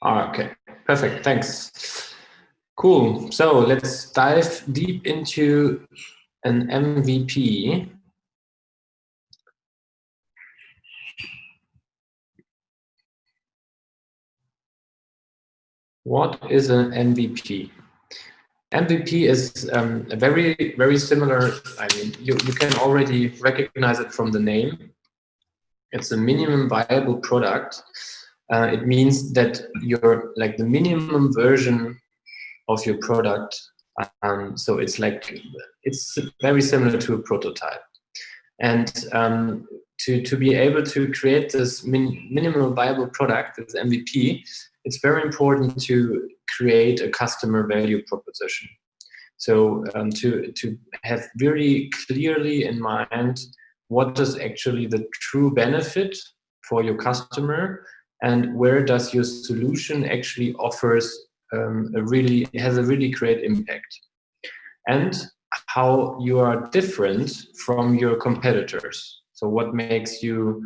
Okay, perfect. Thanks. Cool. So let's dive deep into an MVP. What is an MVP? MVP is a very similar. I mean, you can already recognize it from the name. It's a minimum viable product. It means that you're like the minimum version of your product. So it's very similar to a prototype. And to be able to create this minimal viable product, this MVP, it's very important to create a customer value proposition. So to have very clearly in mind what is actually the true benefit for your customer, and where does your solution actually offers has a really great impact, and how you are different from your competitors. So what makes you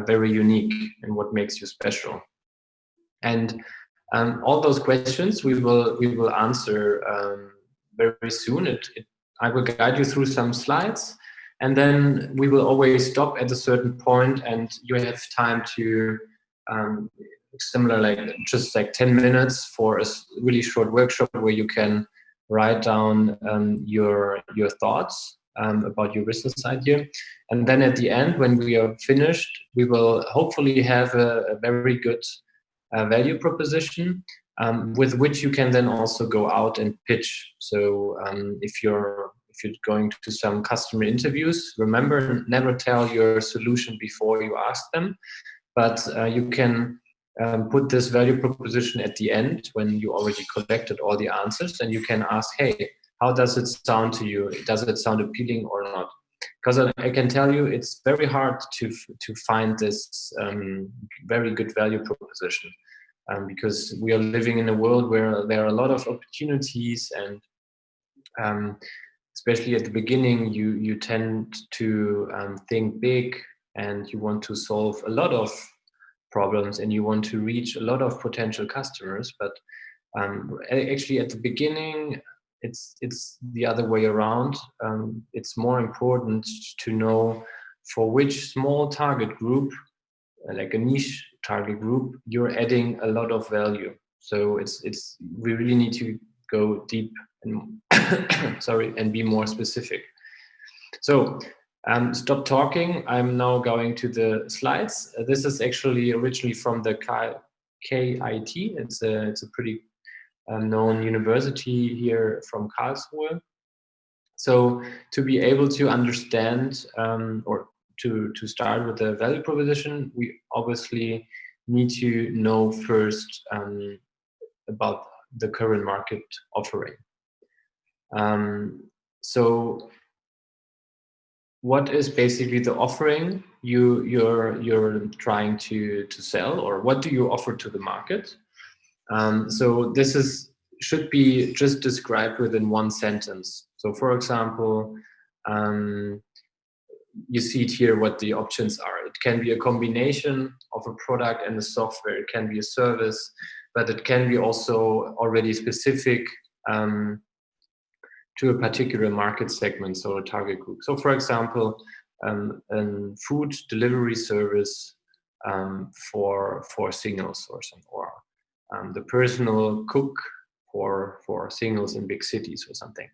very unique and what makes you special? And all those questions we will answer very soon. I will guide you through some slides, and then we will always stop at a certain point, and you have time to similar like just like 10 minutes for a really short workshop where you can write down your thoughts about your business idea. And then at the end, when we are finished, we will hopefully have a very good value proposition with which you can then also go out and pitch. So if you're going to some customer interviews, remember, never tell your solution before you ask them, but you can put this value proposition at the end when you already collected all the answers, and you can ask, hey, how does it sound to you? Does it sound appealing or not? Because I can tell you, it's very hard to find this very good value proposition, because we are living in a world where there are a lot of opportunities, and especially at the beginning, you tend to think big, and you want to solve a lot of problems, and you want to reach a lot of potential customers. But actually, at the beginning, it's the other way around. It's more important to know for which small target group, like a niche target group, you're adding a lot of value. So we really need to go deep and sorry, and be more specific. So stop talking. I'm now going to the slides. This is actually originally from the KIT. It's a pretty known university here from Karlsruhe. So to be able to understand or to start with the value proposition, we obviously need to know first about the current market offering. So what is basically the offering you're trying to sell, or what do you offer to the market? So this should be just described within one sentence. So for example, you see it here what the options are. It can be a combination of a product and a software. It can be a service, but it can be also already specific to a particular market segment, so a target group. So for example, a food delivery service for singles, or the personal cook for singles in big cities or something.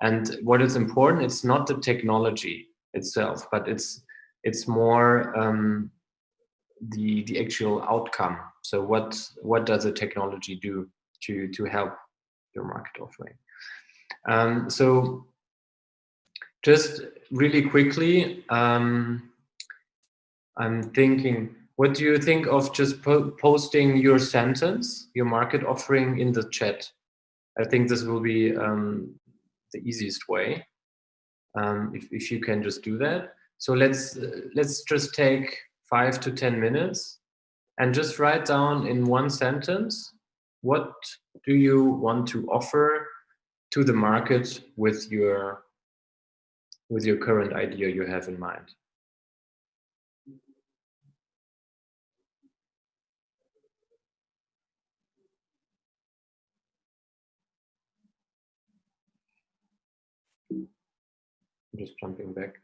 And what is important, it's not the technology itself, but it's more the actual outcome. So what does the technology do to help your market offering? So just really quickly, I'm thinking, what do you think of just posting your sentence, your market offering, in the chat? I think this will be the easiest way, if you can just do that. So let's just take 5 to 10 minutes and just write down in one sentence, what do you want to offer to the market with your current idea you have in mind. just jumping back.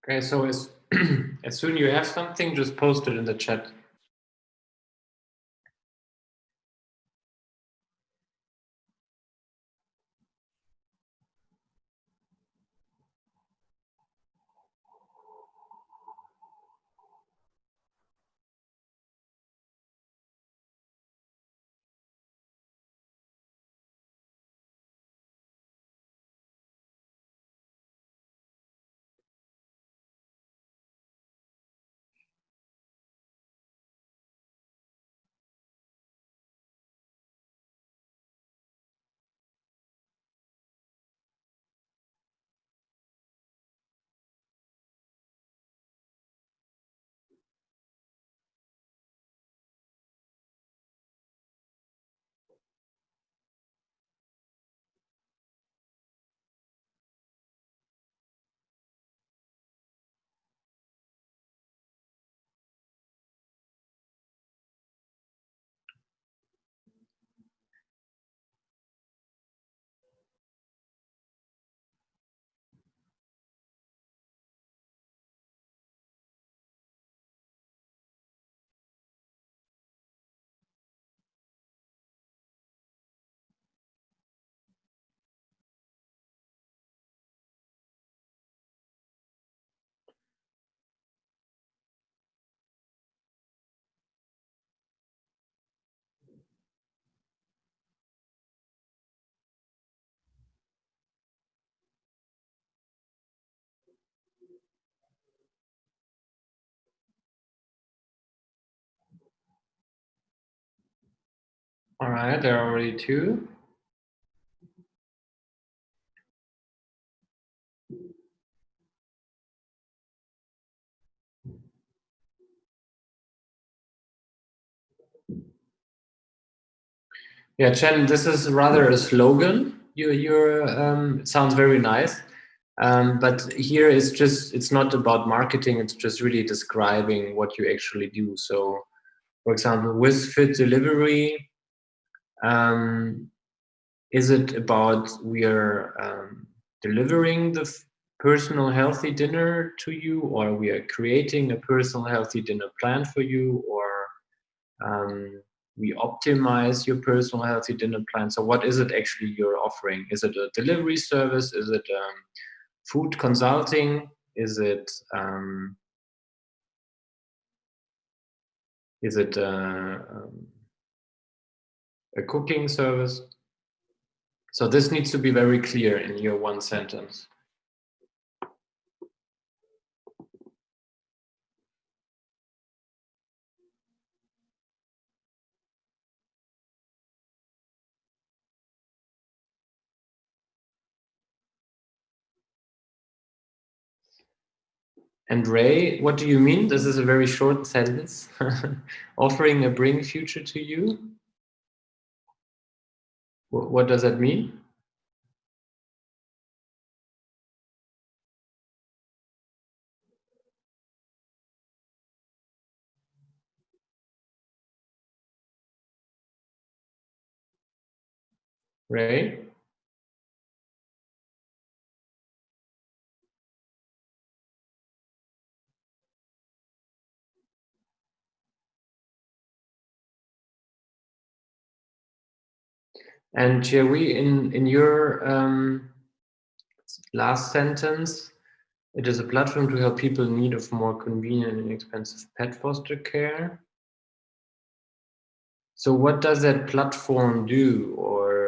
Okay, so as as soon you have something, just post it in the chat. All right, there are already two. Yeah, Chen, this is rather a slogan. It sounds very nice. But here it's not about marketing, it's just really describing what you actually do. So, for example, with Fit Delivery, is it about we are delivering the personal healthy dinner to you, or we are creating a personal healthy dinner plan for you, or we optimize your personal healthy dinner plan? So what is it actually you're offering? Is it a delivery service? Is it food consulting? Is it is it a cooking service? So this needs to be very clear in your one sentence. And Ray, what do you mean? This is a very short sentence. Offering a bring future to you. What does that mean? Ray? And Jerry, in your last sentence, it is a platform to help people in need of more convenient and inexpensive pet foster care. So what does that platform do? Or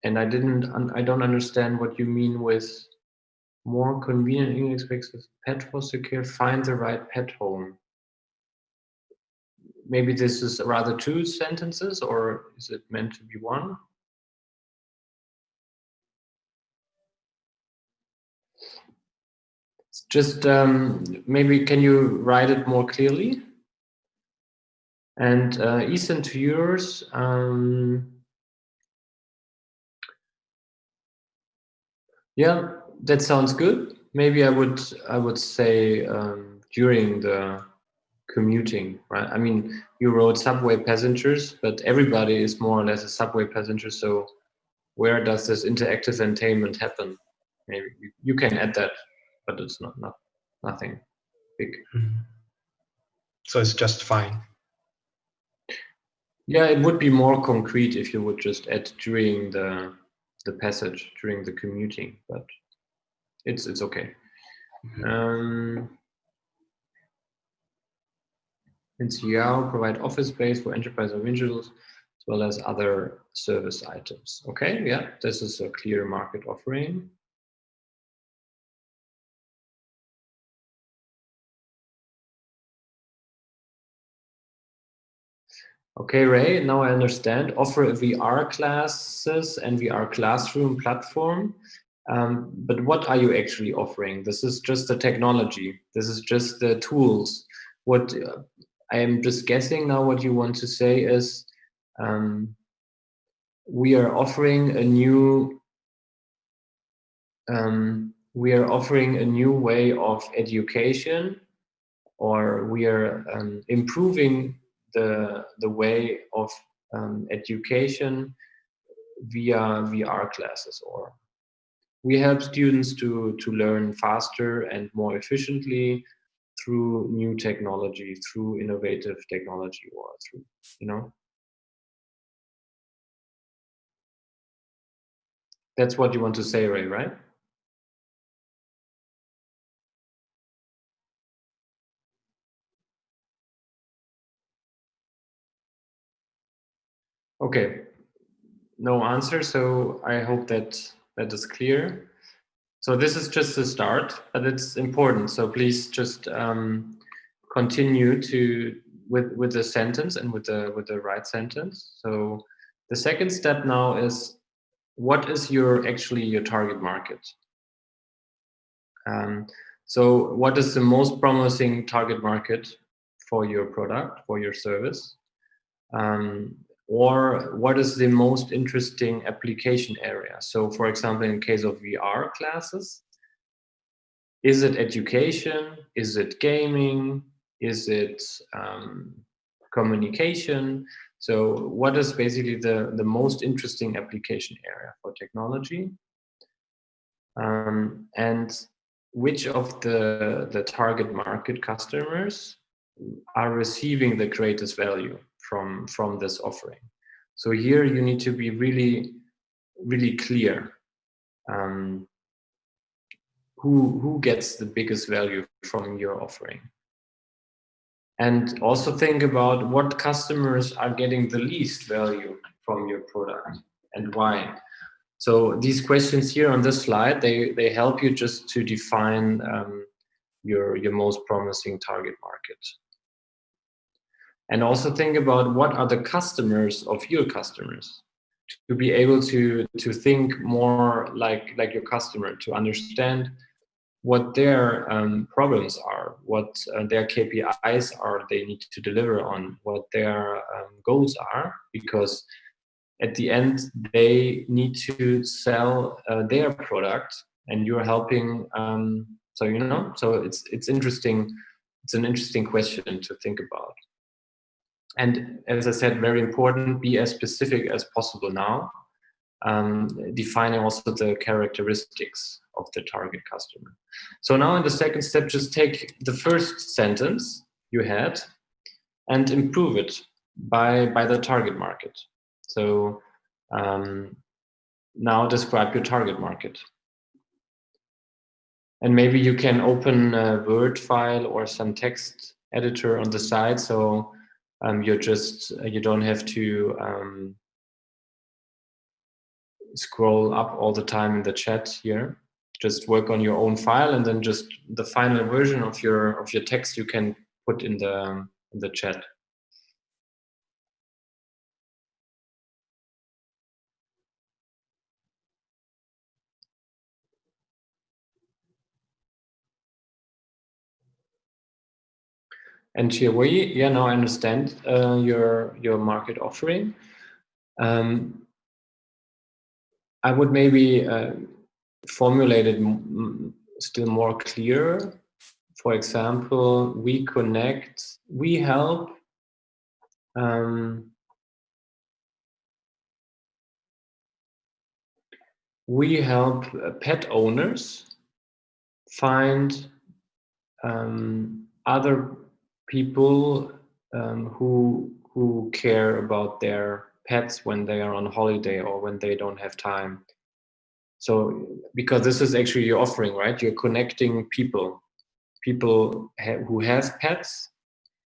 and I don't understand what you mean with more convenient and inexpensive pet foster care. Find the right pet home. Maybe this is rather two sentences, or is it meant to be one? Just maybe can you write it more clearly? And Ethan, to yours, yeah, that sounds good. Maybe I would say during the commuting, right? I mean, you wrote subway passengers, but everybody is more or less a subway passenger. So where does this interactive entertainment happen? Maybe you can add that, but it's not nothing big. So it's just fine. Yeah, it would be more concrete if you would just add during the passage, during the commuting, but it's okay. NCR provide office space for enterprise individuals as well as other service items. Okay, yeah, this is a clear market offering. Okay, Ray, now I understand. Offer VR classes and VR classroom platform. But what are you actually offering? This is just the technology. This is just the tools. What I am just guessing now what you want to say is we are offering a new way of education, or we are improving the way of education via VR classes, or we help students to learn faster and more efficiently through new technology, through innovative technology, or through, that's what you want to say, Ray, right? Okay, no answer. So I hope that is clear. So this is just the start, but it's important. So please just continue with the sentence and with the right sentence. So the second step now is, what is your target market? So what is the most promising target market for your product, for your service? Or what is the most interesting application area? So for example, in case of VR classes, is it education? Is it gaming? Is it communication? So what is basically the most interesting application area for technology? And which of the target market customers are receiving the greatest value from this offering? So here you need to be really, really clear. Who gets the biggest value from your offering? And also think about what customers are getting the least value from your product. and why? So these questions here on this slide, they help you just to define your most promising target market. And also think about what are the customers of your customers, to be able to think more like your customer, to understand what their problems are, what their KPIs are they need to deliver on, what their goals are, because at the end they need to sell their product, and you're helping. So so it's interesting. It's an interesting question to think about. And as I said, very important, be as specific as possible now, defining also the characteristics of the target customer. So now in the second step, just take the first sentence you had and improve it by the target market. So now describe your target market. And maybe you can open a Word file or some text editor on the side, so you don't have to scroll up all the time in the chat here. Just work on your own file, and then just the final version of your text you can put in the chat. And Chiawei, yeah, now I understand your market offering. I would maybe formulate it still more clear. For example, we connect, we help. We help pet owners find other people who care about their pets when they are on holiday or when they don't have time. So because this is actually your offering, right? You're connecting people who have pets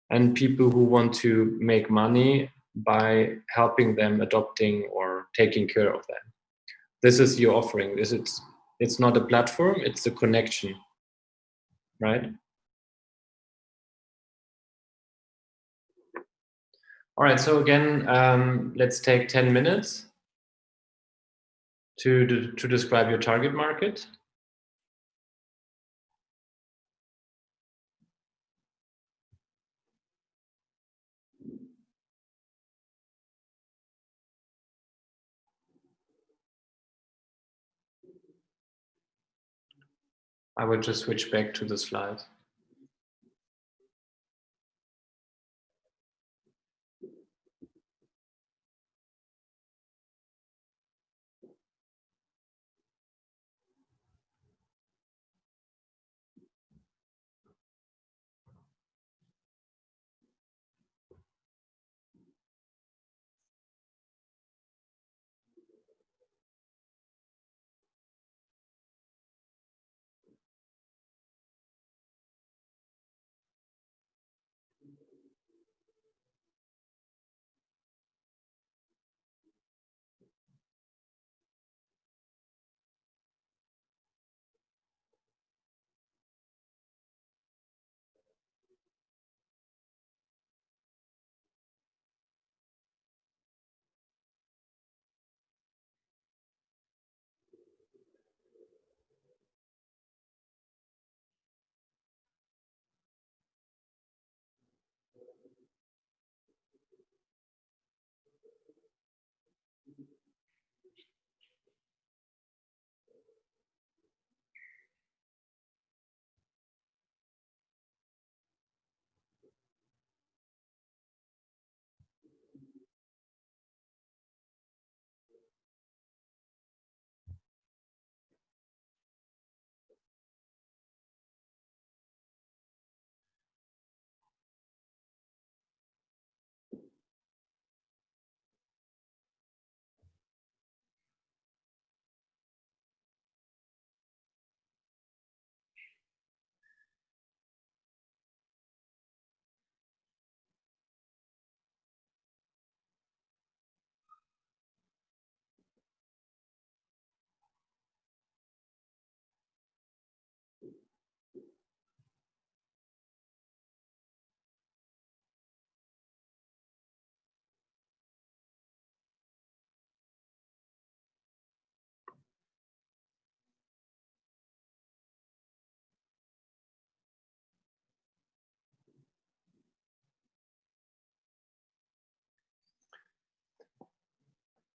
and people who want to make money by helping them adopting or taking care of them. This is your offering. It's not a platform, it's a connection, right? All right, so again, let's take 10 minutes to describe your target market. I will just switch back to the slide.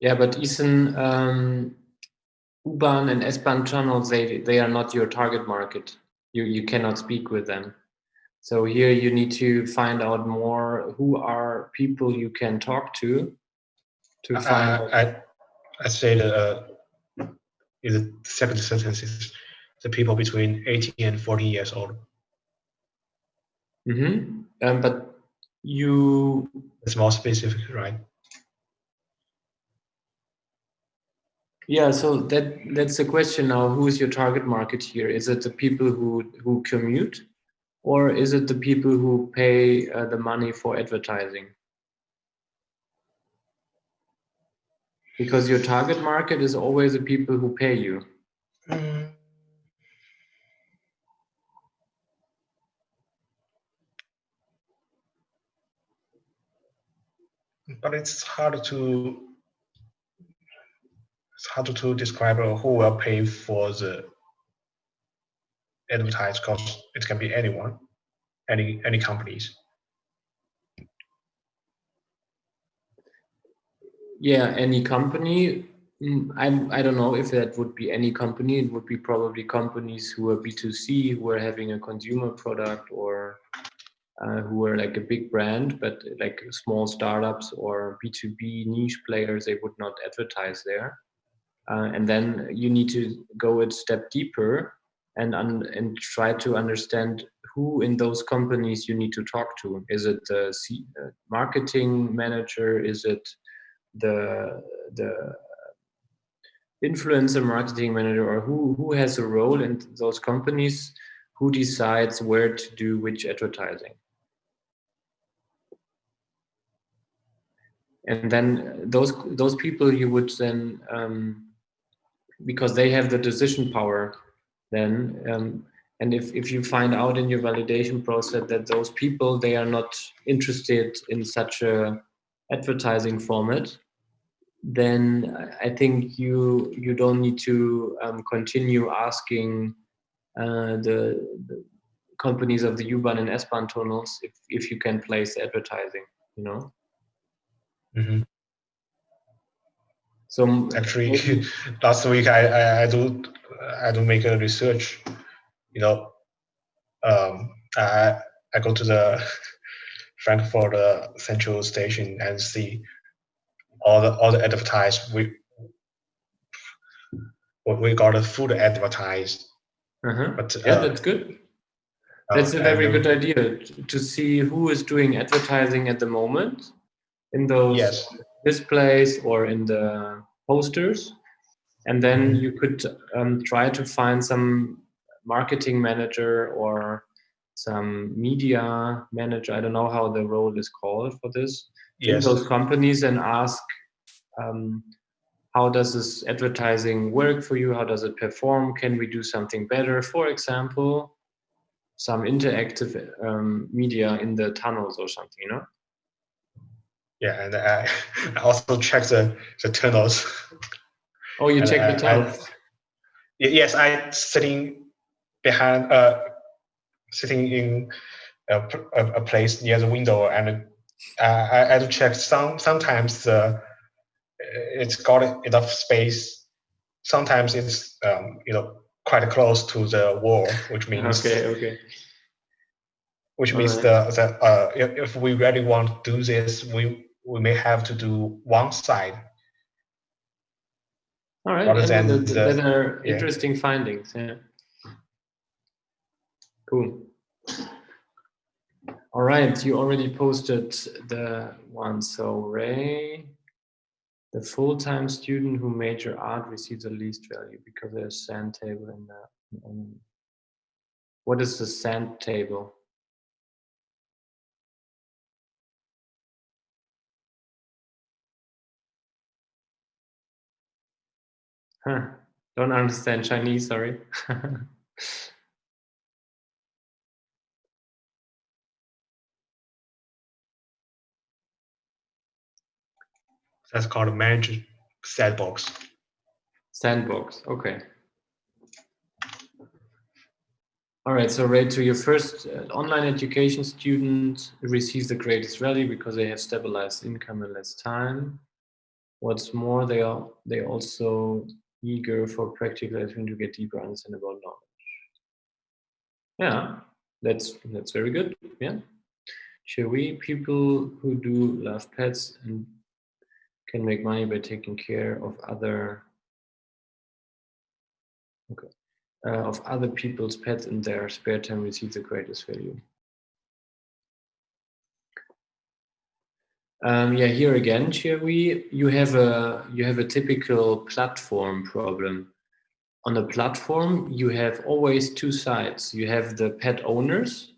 Yeah, but Ethan, U-Bahn and S-Bahn tunnels, they are not your target market. You cannot speak with them. So here you need to find out more who are people you can talk to find out. I say in the second sentence is the people between 18 and 40 years old. But you... It's more specific, right? Yeah, so that's the question now. Who is your target market here? Is it the people who commute, or is it the people who pay the money for advertising? Because your target market is always the people who pay you. But it's hard to describe who will pay for the advertise, because it can be anyone, any companies. Yeah, any company. I don't know if that would be any company. It would be probably companies who are B2C, who are having a consumer product, or who are like a big brand, but like small startups or B2B niche players, they would not advertise there. And then you need to go a step deeper and try to understand who in those companies you need to talk to. Is it the marketing manager? Is it the influencer marketing manager, or who has a role in those companies? Who decides where to do which advertising? And then those people you would then because they have the decision power then, and if you find out in your validation process that those people, they are not interested in such a advertising format, then I think you don't need to continue asking the companies of the U-Bahn and S-Bahn tunnels if you can place advertising, you know. Mm-hmm. So actually, last week I do make a research. You know, I go to the Frankfurt Central Station and see all the advertised. We got a food advertised. But yeah, that's good. That's a very good idea to see who is doing advertising at the moment in those displays or in the posters. And then you could try to find some marketing manager or some media manager. I don't know how the role is called for this in those companies, and ask how does this advertising work for you? How does it perform? Can we do something better? For example, some interactive media in the tunnels or something, you know? Yeah, and I also check the tunnels. Oh, you check the tunnels? Yes, I sitting behind, sitting in a place near the window, and I had to check. Sometimes it's got enough space. Sometimes it's quite close to the wall, which means okay. Which means that if we really want to do this, we may have to do one side. All right, that are interesting findings. Yeah. Cool. All right, you already posted the one. So Ray, the full-time student who major art receives the least value because there's sand table in the. What is the sand table? Huh. Don't understand Chinese, sorry. That's called a managed sandbox. Sandbox, okay. All right, so Ray, to your first online education student receives the greatest value because they have stabilized income in less time. What's more, they also eager for practical action to get deeper understanding about knowledge. Yeah, that's very good. Yeah. Shall we? People who do love pets and can make money by taking care of other people's pets in their spare time receive the greatest value. Yeah, here again, Cherry, you have a typical platform problem. On a platform, you have always two sides. You have the pet owners,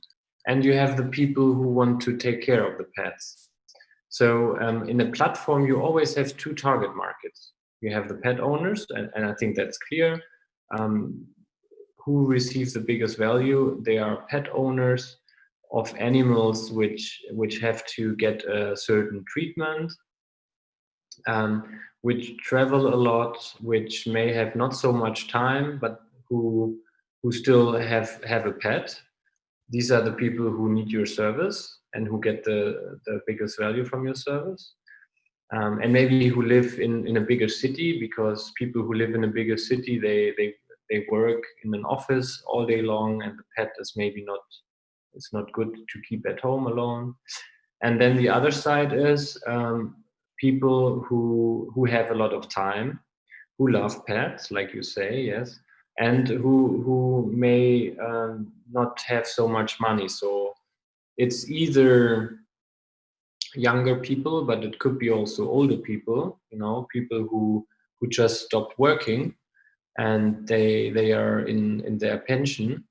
and you have the people who want to take care of the pets. So in a platform, you always have two target markets. You have the pet owners, and I think that's clear. Who receives the biggest value? They are pet owners of animals which have to get a certain treatment, which travel a lot, which may have not so much time, but who still have a pet. These are the people who need your service and who get the biggest value from your service. And maybe who live in a bigger city, because people who live in a bigger city, they work in an office all day long, and the pet is maybe not, it's not good to keep at home alone. And then the other side is people who have a lot of time, who love pets, like you say, yes, and who may not have so much money. So it's either younger people, but it could be also older people, people who just stopped working, and they are in their pension,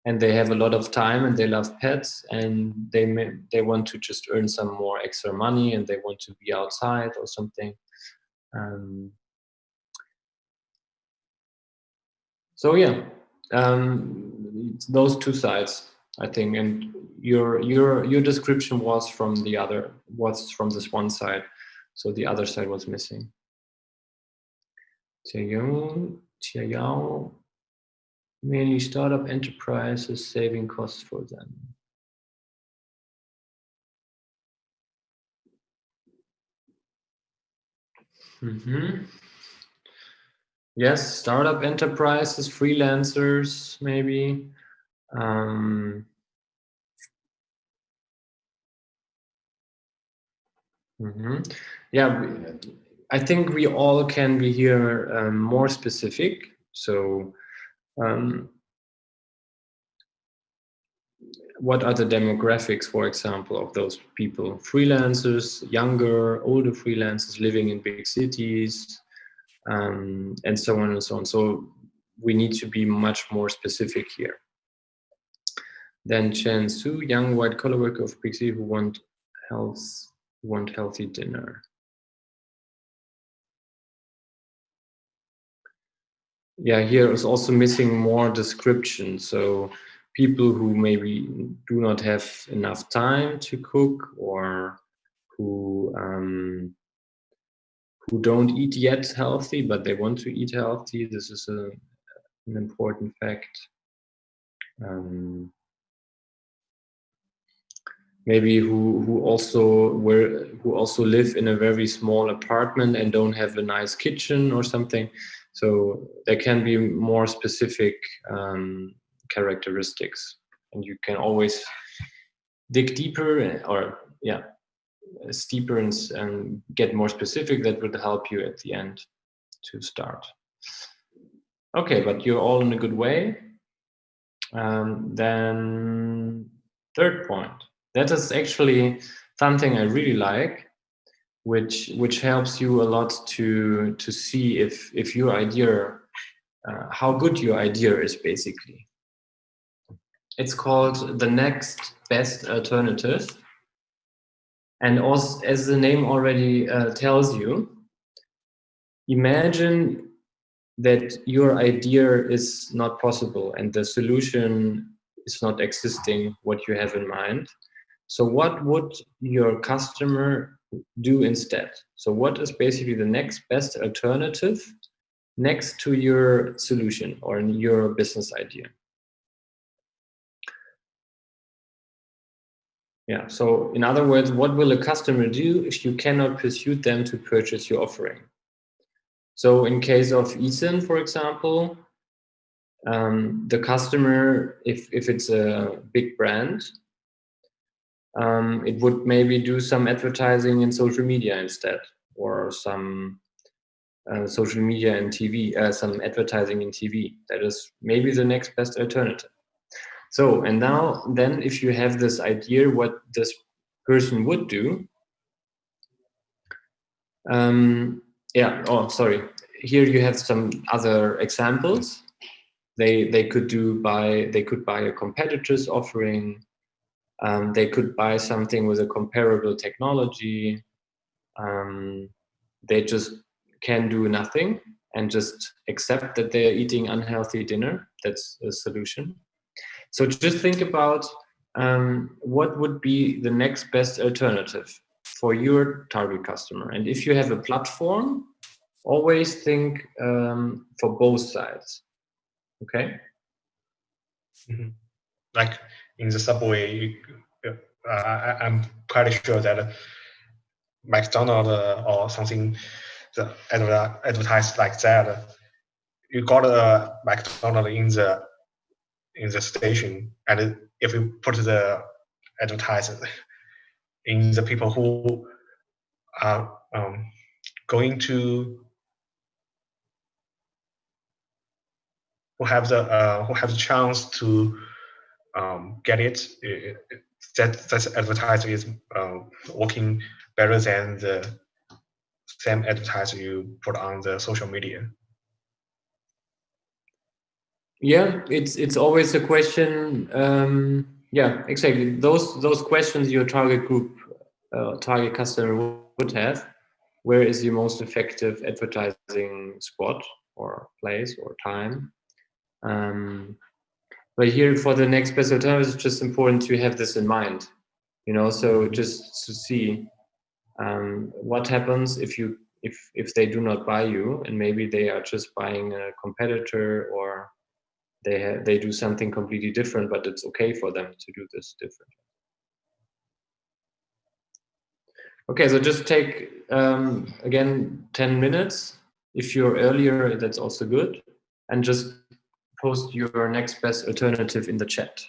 and they have a lot of time, and they love pets, and they want to just earn some more extra money, and they want to be outside or something. So yeah, those two sides, I think, and your description was from this one side, so the other side was missing. Tianyao, mainly startup enterprises, saving costs for them. Mm-hmm. Yes, startup enterprises, freelancers, maybe. Yeah, I think we all can be here more specific. So, what are the demographics, for example, of those people? Freelancers, younger, older freelancers living in big cities, and so on and so on. So we need to be much more specific here. Then Chen Su, young white collar worker of big city who want healthy dinner. Yeah, here is also missing more description. So people who maybe do not have enough time to cook, or who don't eat yet healthy, but they want to eat healthy. This is an important fact. Maybe who also live in a very small apartment and don't have a nice kitchen or something. So there can be more specific characteristics, and you can always dig deeper, or steeper, and get more specific. That would help you at the end to start. Okay, but you're all in a good way. Then third point. That is actually something I really like, which helps you a lot to see if your idea, how good your idea is, basically. It's called the next best alternative. And also, as the name already tells you, imagine that your idea is not possible and the solution is not existing, what you have in mind. So what would your customer do instead? So what is basically the next best alternative next to your solution or your business idea? Yeah. So in other words, what will a customer do if you cannot persuade them to purchase your offering? So in case of eSIM, for example, the customer, if it's a big brand, it would maybe do some advertising in social media instead, or some social media and TV, some advertising in TV. That is maybe the next best alternative. So, and now then, if you have this idea what this person would do, yeah. Oh, sorry. Here you have some other examples. They could buy a competitor's offering. They could buy something with a comparable technology. They just can do nothing and just accept that they're eating unhealthy dinner. That's a solution. So just think about what would be the next best alternative for your target customer. And if you have a platform, always think for both sides. Okay. Mm-hmm. Like in the subway, I'm quite sure that McDonald's or something that advertise like that. You got a McDonald's in the station, and if you put the advertisement in the people who are going to who have the chance to get it, that advertiser is working better than the same advertiser you put on the social media. Yeah, it's always a question. Yeah, exactly. Those questions your target group, target customer would have. Where is the most effective advertising spot or place or time? But here for the next best alternative, it's just important to have this in mind. So just to see what happens if they do not buy you, and maybe they are just buying a competitor, or they do something completely different, but it's okay for them to do this different. Okay, so just take again 10 minutes. If you're earlier, that's also good, and just post your next best alternative in the chat.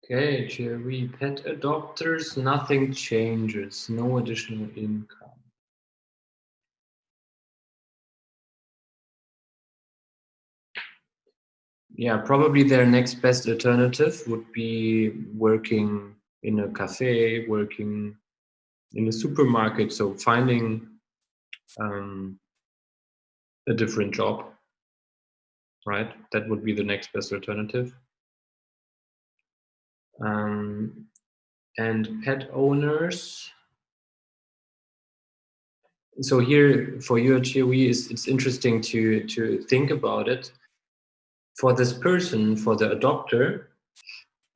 Okay, Cherry, pet adopters, nothing changes, no additional income. Yeah, probably their next best alternative would be working in a cafe, working in a supermarket. So finding a different job, right? That would be the next best alternative. And pet owners. So here for you, Chewy, it's interesting to think about it. For this person, for the adopter,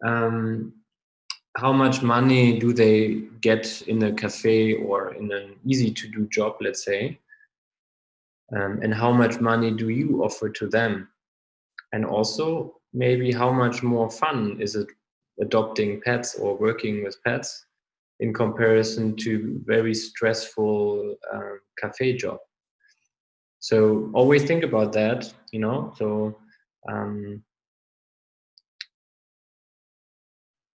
how much money do they get in a cafe or in an easy to do job, let's say, and how much money do you offer to them, and also maybe how much more fun is it adopting pets or working with pets in comparison to very stressful cafe job. So always think about that, you know. So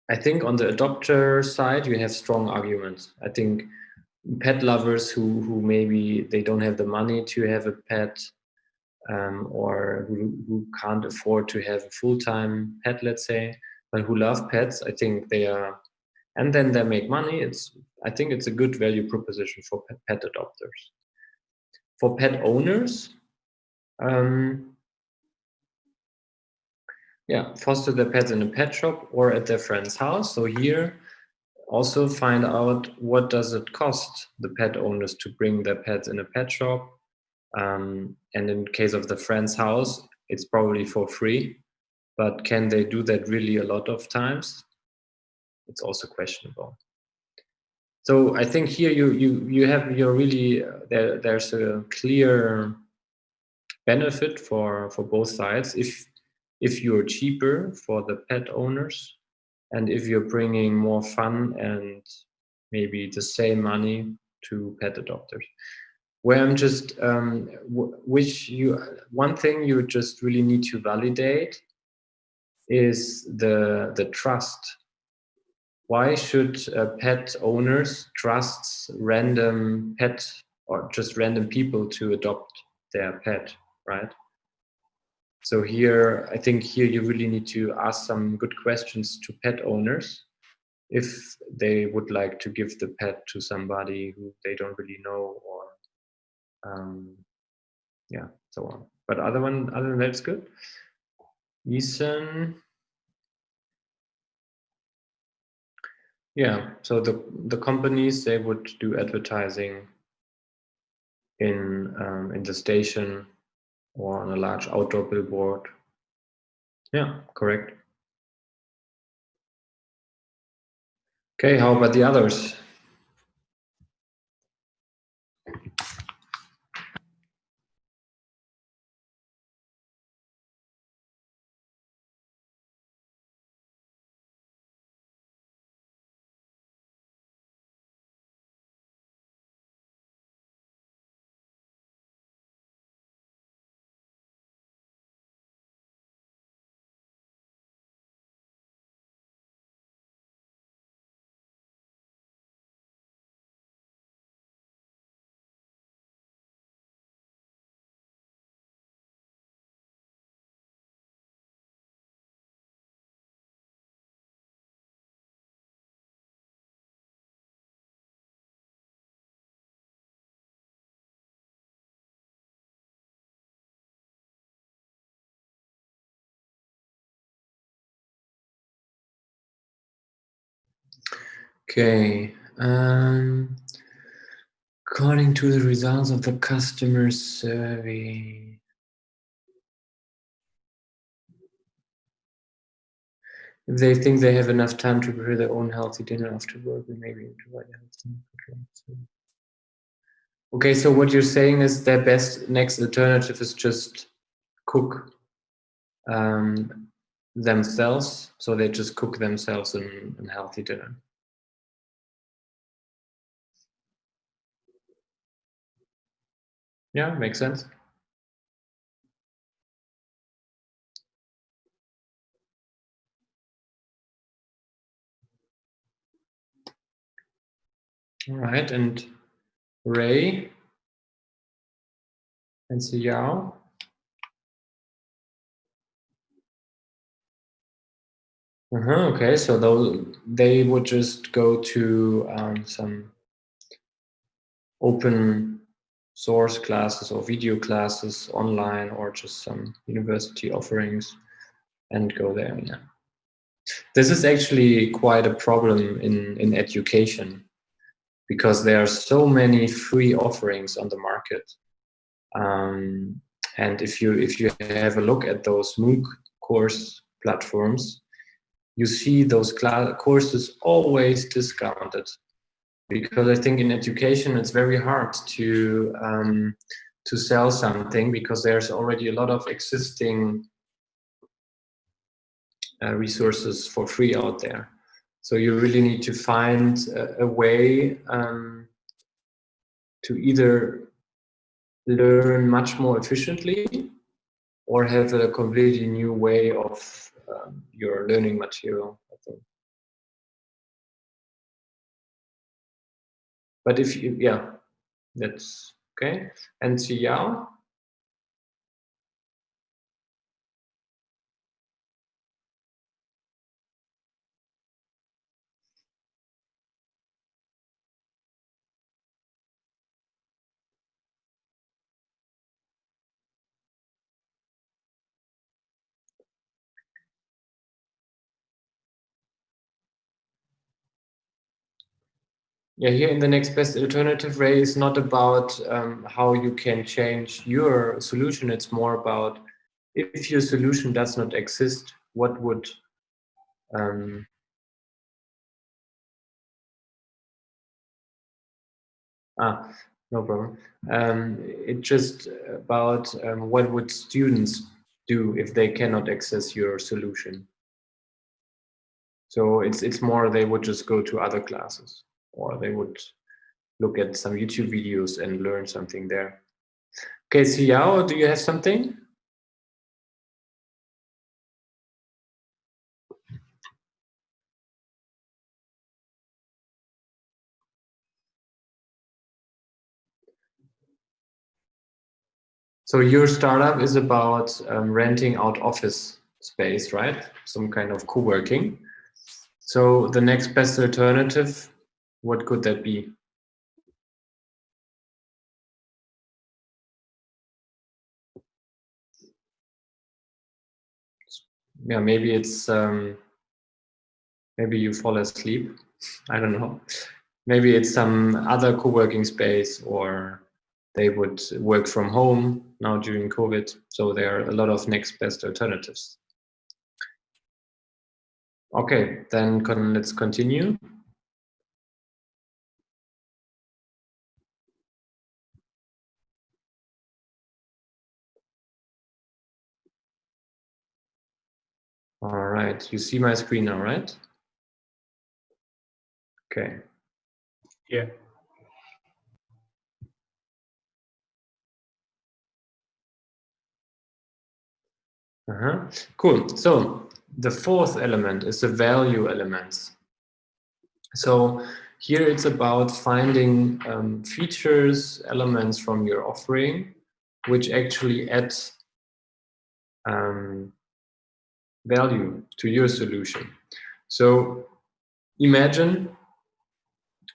I think on the adopter side, you have strong arguments. I think pet lovers who maybe they don't have the money to have a pet, or who can't afford to have a full-time pet, let's say, but who love pets, I think they are, and then they make money. I think it's a good value proposition for pet adopters. For pet owners, yeah, foster their pets in a pet shop or at their friend's house. So here, also find out what does it cost the pet owners to bring their pets in a pet shop. And in case of the friend's house, it's probably for free. But can they do that really a lot of times? It's also questionable. So I think here you're really there's a clear benefit for both sides if you're cheaper for the pet owners, and if you're bringing more fun and maybe the same money to pet adopters. Where I'm just one thing you just really need to validate is the trust. Why should pet owners trust random pet or just random people to adopt their pet, right? So here, I think here you really need to ask some good questions to pet owners if they would like to give the pet to somebody who they don't really know, or yeah, so on. But other than that, it's good. Ethan. Yeah, so the companies, they would do advertising in the station or on a large outdoor billboard. Yeah, correct. Okay, how about the others? Okay. According to the results of the customer survey, if they think they have enough time to prepare their own healthy dinner after work, we maybe provide healthy. Okay, so what you're saying is their best next alternative is just cook themselves. So they just cook themselves a healthy dinner. Yeah, makes sense. All right, and Ray and Xiao. Okay, so they would just go to some open source classes or video classes online, or just some university offerings and go there. Yeah. This is actually quite a problem in education, because there are so many free offerings on the market. And if you have a look at those MOOC course platforms, you see those courses always discounted, because I think in education it's very hard to sell something, because there's already a lot of existing resources for free out there. So you really need to find a way to either learn much more efficiently or have a completely new way of your learning material, I think. But if you, yeah, that's okay. And Xiao? Yeah, here in the next best alternative, Ray, is not about how you can change your solution. It's more about, if your solution does not exist, what would no problem. It's just about what would students do if they cannot access your solution. So it's more they would just go to other classes, or they would look at some YouTube videos and learn something there. Okay, Xiao, do you have something? So your startup is about renting out office space, right? Some kind of co-working. So the next best alternative, what could that be? Yeah, maybe it's maybe you fall asleep. I don't know. Maybe it's some other co-working space, or they would work from home now during COVID. So there are a lot of next best alternatives. Okay, then let's continue. All right, you see my screen now, right? Okay. Yeah. Cool. So the fourth element is the value elements. So here it's about finding features, elements from your offering, which actually add value to your solution. So imagine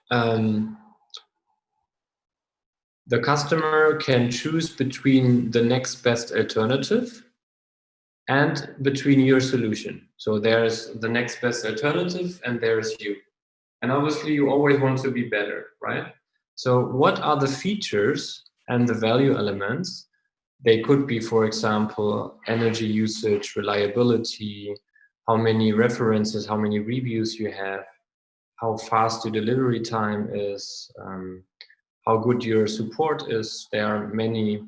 the customer can choose between the next best alternative and between your solution. So there's the next best alternative and there's you. And obviously you always want to be better, right? So what are the features and the value elements? They could be, for example, energy usage, reliability, how many references, how many reviews you have, how fast your delivery time is, how good your support is. There are many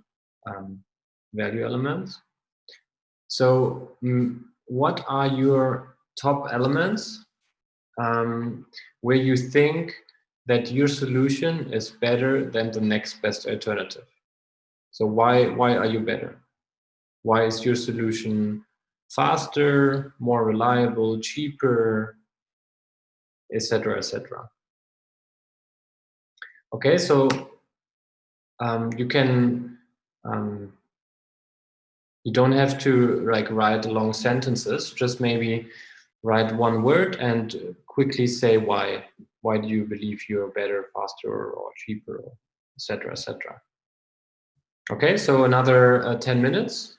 value elements. So what are your top elements where you think that your solution is better than the next best alternative? So why are you better? Why is your solution faster, more reliable, cheaper, etc., etc.? Okay, so you can you don't have to like write long sentences. Just maybe write one word and quickly say why. Why do you believe you're better, faster, or cheaper, etc., etc. Okay, so another 10 minutes.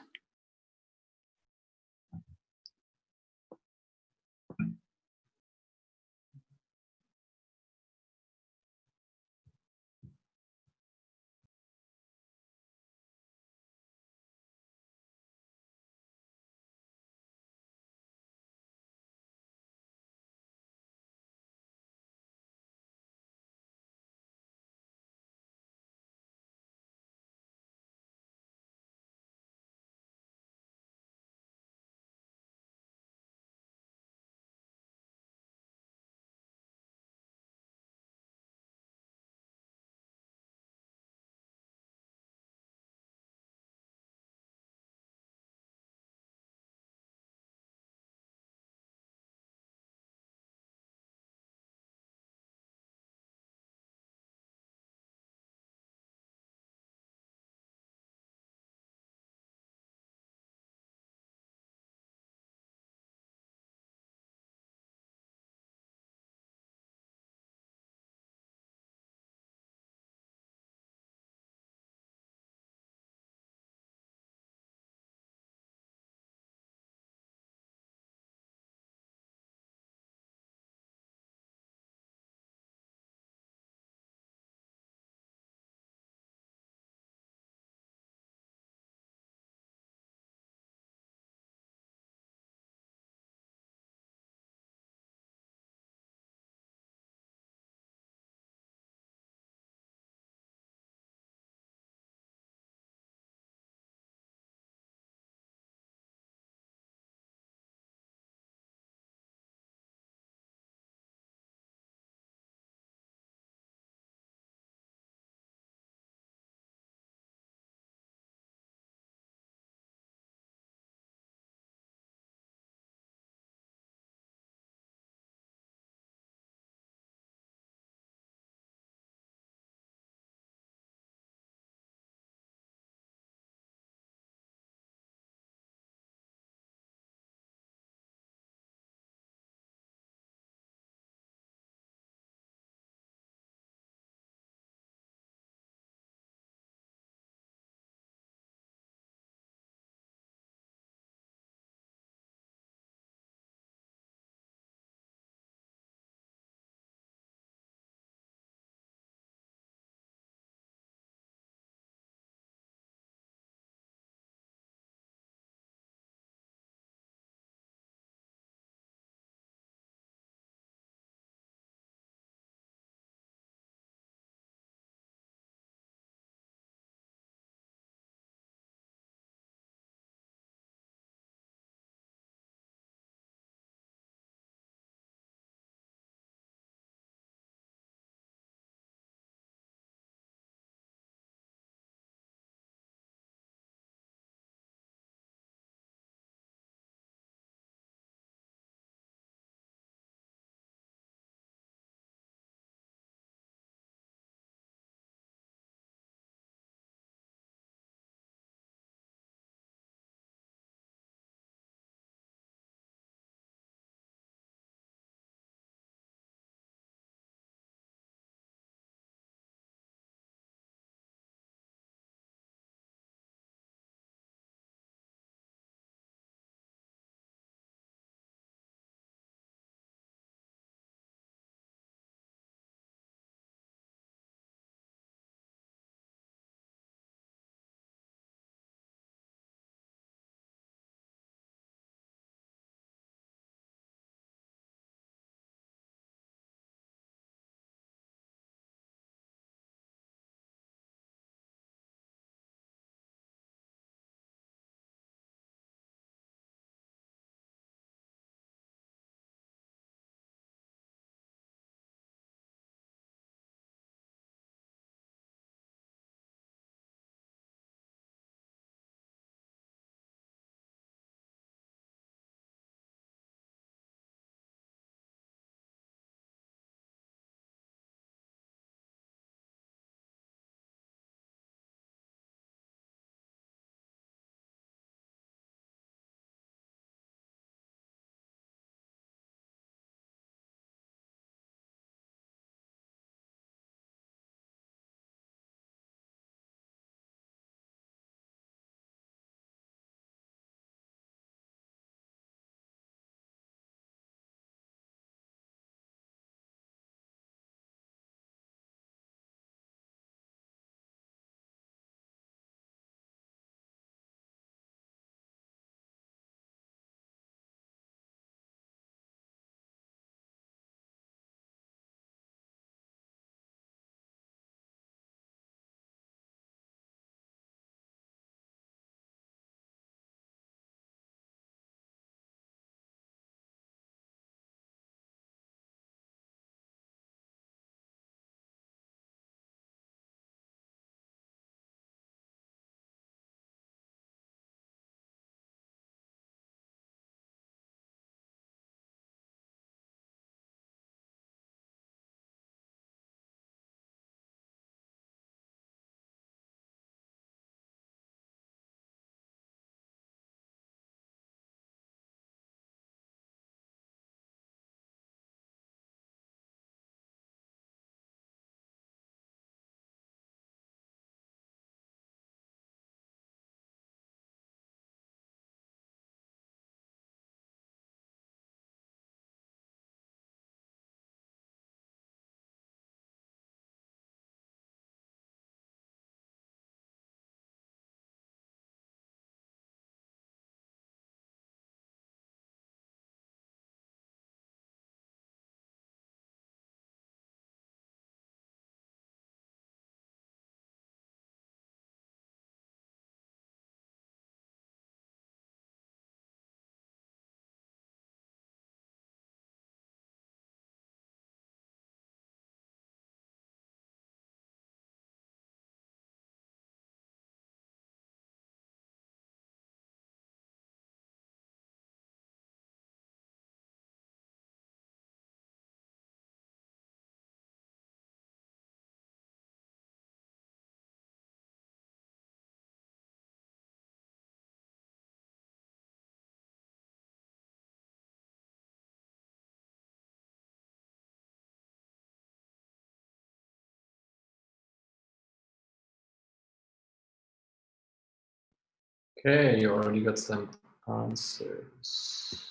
Okay, you already got some answers.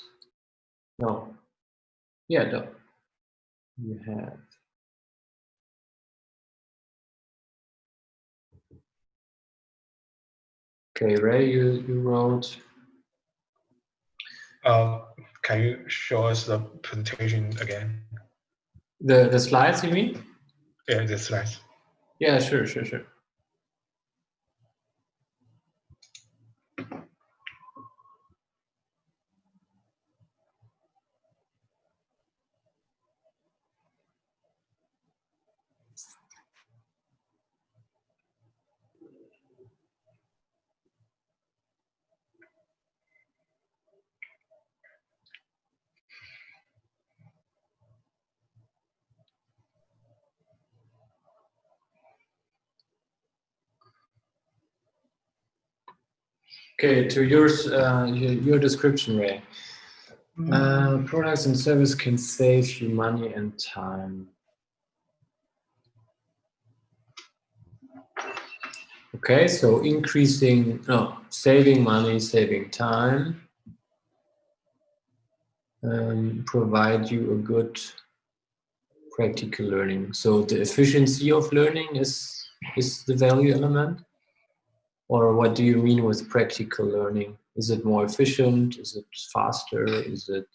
No. Yeah, no. You have. Okay, Ray, you wrote. Can you show us the presentation again? The slides, you mean? Yeah, the slides. Yeah, sure. Okay, to yours, your description, Ray. Products and service can save you money and time. Okay, so saving money, saving time, provide you a good practical learning. So the efficiency of learning is the value element? Or what do you mean with practical learning? Is it more efficient? Is it faster? Is it...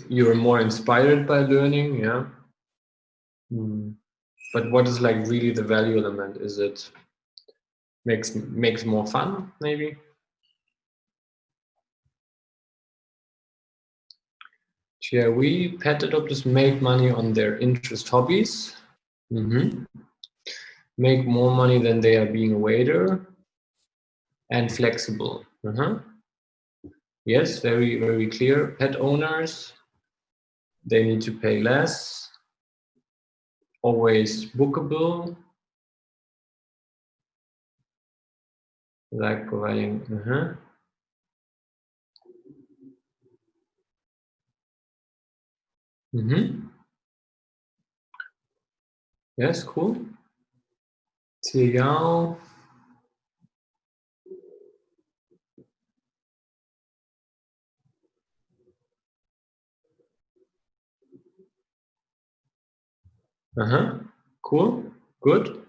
You're more inspired by learning, yeah? But what is like really the value element? Is it makes more fun, maybe? Shall we pet adopters make money on their interest hobbies? Make more money than they are being a waiter, and flexible. Yes, very, very clear. Pet owners, they need to pay less, always bookable, like providing, Yes, cool. Ziyao. Cool, good.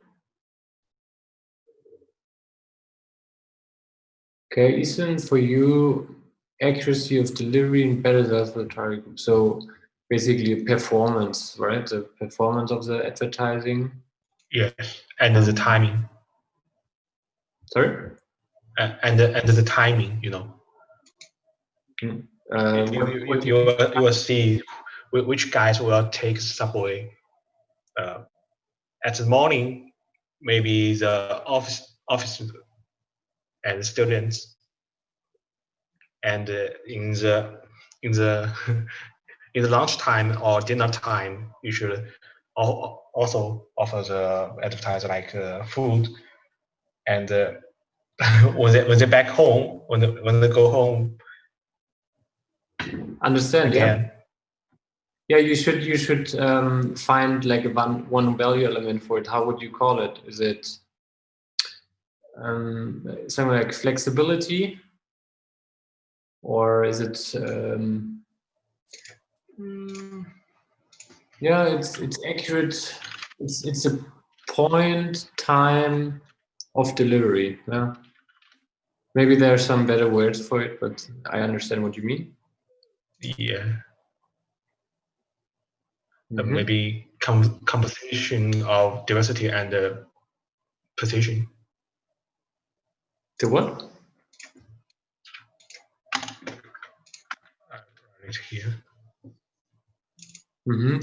Okay, Ethan, for you, accuracy of delivery and better sales for the target group. So basically performance, right? The performance of the advertising. Yes, and the timing. Sorry? And the timing, you know. You will see which guys will take subway. At the morning, maybe the office and students, and in the in the lunchtime or dinner time, you should also offer the advertiser like food, and when they back home, when they go home. Understand? Again. Yeah, you should find like one value element for it. How would you call it? Is it something like flexibility, or is it? Yeah, it's accurate. It's a point time of delivery. Yeah. Maybe there are some better words for it, but I understand what you mean. Yeah. Maybe composition of diversity and precision. The what? Right here.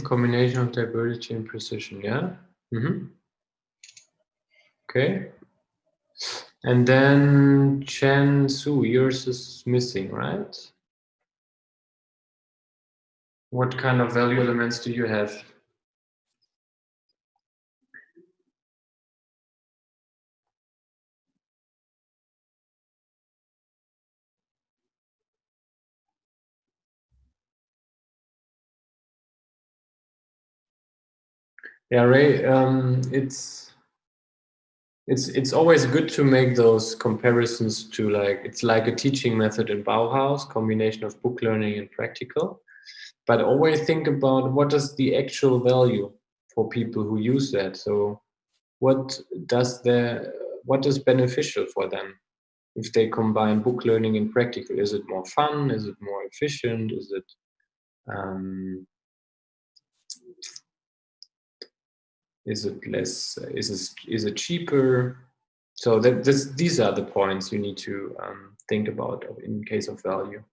Combination of diversity and precision. Yeah. Okay. And then Chen Su, yours is missing, right? What kind of value elements do you have? Yeah, Ray, it's always good to make those comparisons to, like, it's like a teaching method in Bauhaus, combination of book learning and practical. But always think about what is the actual value for people who use that. So what does the what is beneficial for them if they combine book learning and practical? Is it more fun? Is it more efficient? Um, is it less? Is it cheaper? So these are the points you need to think about in case of value.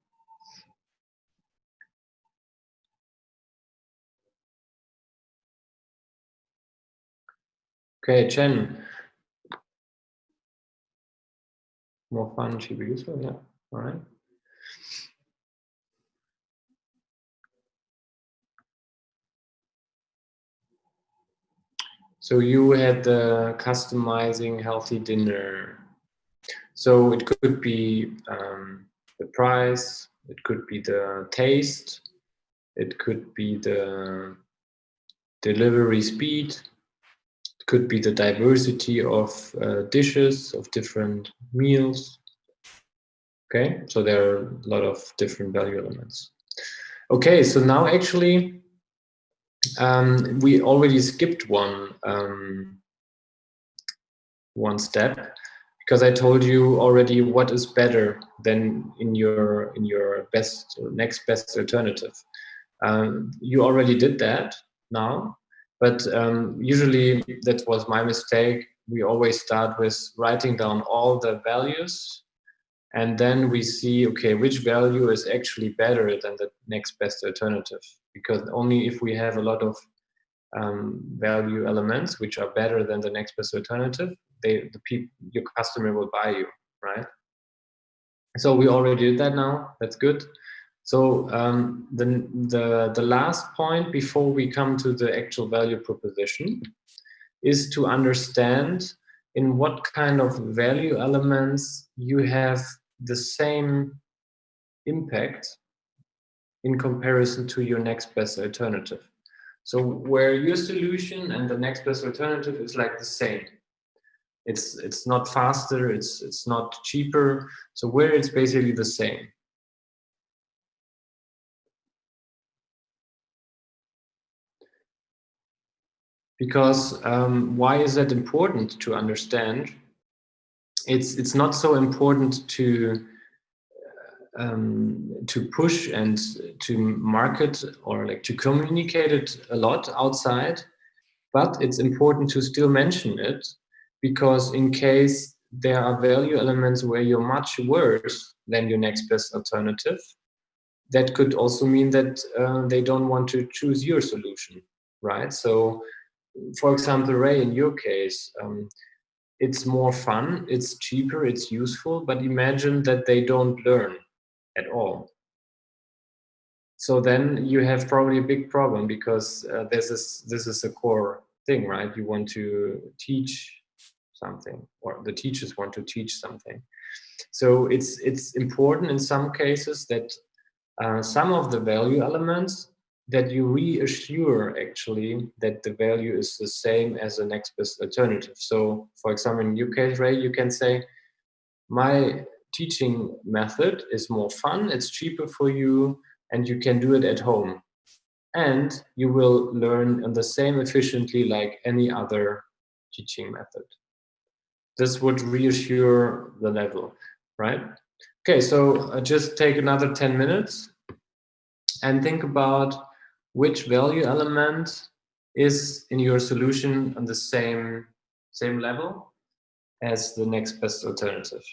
Okay, Chen. More fun, cheaper, useful. Yeah. All right. So you had the customizing healthy dinner. So it could be the price, it could be the taste, it could be the delivery speed, it could be the diversity of dishes, of different meals. Okay, so there are a lot of different value elements. Okay, so now actually we already skipped one step, because I told you already what is better than in your best next best alternative. You already did that now, but usually that was my mistake. We always start with writing down all the values, and then we see, okay, which value is actually better than the next best alternative, because only if we have a lot of value elements which are better than the next best alternative, your customer will buy you, right? So we already did that now. That's good. So the last point before we come to the actual value proposition is to understand in what kind of value elements you have the same impact in comparison to your next best alternative. So where your solution and the next best alternative is like the same. It's not faster, it's not cheaper. So where it's basically the same. Because why is that important to understand? It's not so important to push and to market or like to communicate it a lot outside, but it's important to still mention it, because in case there are value elements where you're much worse than your next best alternative, that could also mean that they don't want to choose your solution, right? So for example, Ray, in your case, it's more fun, it's cheaper, it's useful, but imagine that they don't learn at all. So then you have probably a big problem, because this is a core thing, right? You want to teach something, or the teachers want to teach something. So it's important in some cases that some of the value elements, that you reassure actually that the value is the same as the next best alternative. So for example, in your case, Ray, you can say, my teaching method is more fun, it's cheaper for you, and you can do it at home. And you will learn in the same efficiently like any other teaching method. This would reassure the level, right? Okay, so just take another 10 minutes and think about which value element is in your solution on the same level as the next best alternative.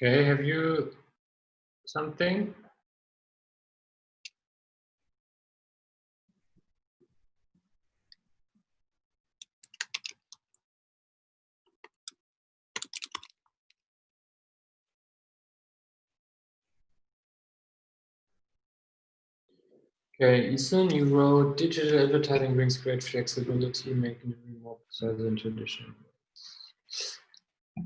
Okay, have you something? Okay, Ethan, you wrote digital advertising brings great flexibility, making it more precise than traditional.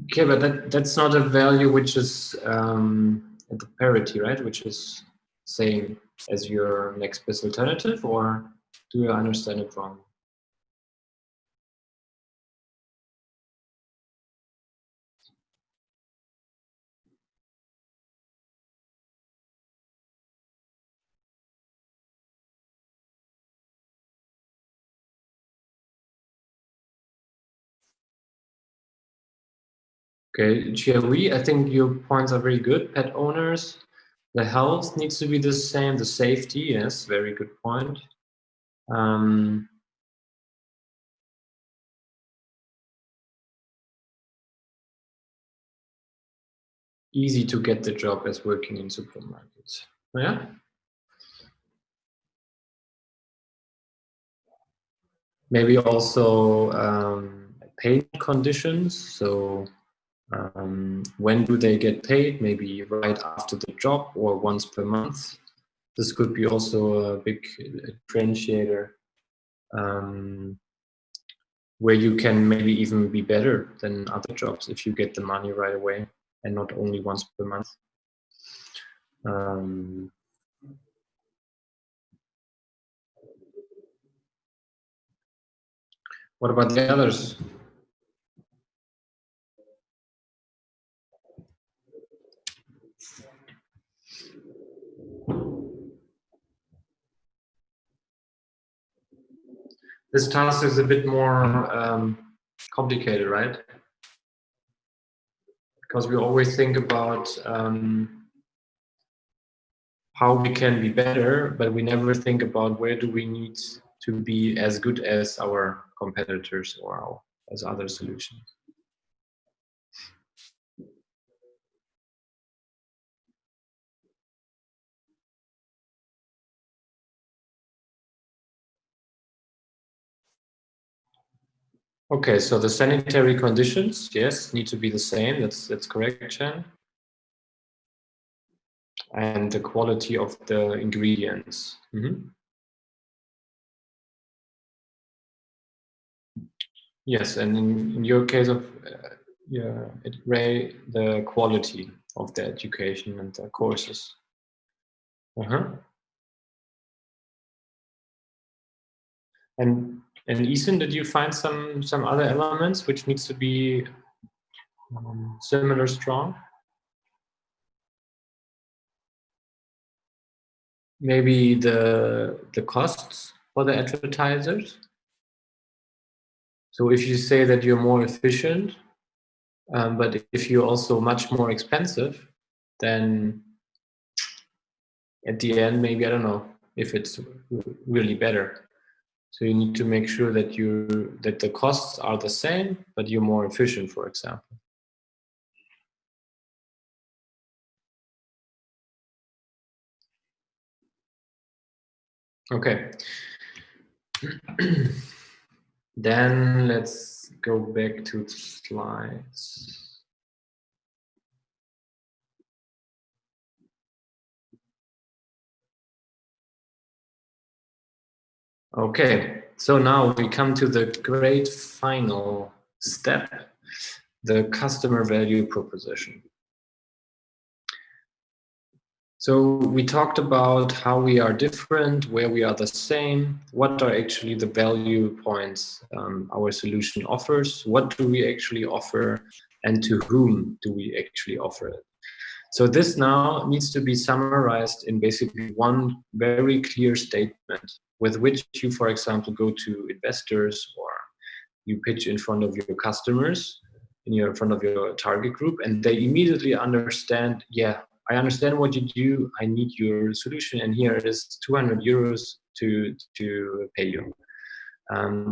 Okay, but that's not a value which is at the parity, right? Which is same as your next best alternative, or do I understand it wrong? Okay, Thierry, I think your points are very good. Pet owners, the health needs to be the same, the safety, yes, very good point. Easy to get the job as working in supermarkets. Yeah. Maybe also payment conditions. So when do they get paid? Maybe right after the job or once per month. This could be also a big differentiator where you can maybe even be better than other jobs if you get the money right away and not only once per month. What about the others? This task is a bit more complicated, right? Because we always think about how we can be better, but we never think about where do we need to be as good as our competitors or as other solutions. Okay, so the sanitary conditions, yes, need to be the same. That's correct, Chen. And the quality of the ingredients. Yes, and in your case of Ray, the quality of the education and the courses. And Ethan, did you find some other elements which needs to be similar strong? Maybe the costs for the advertisers. So if you say that you're more efficient, but if you're also much more expensive, then at the end, maybe I don't know if it's really better. So you need to make sure that the costs are the same, but you're more efficient, for example. Okay. Then let's go back to the slides. Okay, so now we come to the great final step, the customer value proposition. So we talked about how we are different, where we are the same, what are actually the value points our solution offers, what do we actually offer, and to whom do we actually offer it. So this now needs to be summarized in basically one very clear statement with which you, for example, go to investors or you pitch in front of your customers, in front of your target group, and they immediately understand, yeah, I understand what you do, I need your solution, and here it is 200 euros to pay you.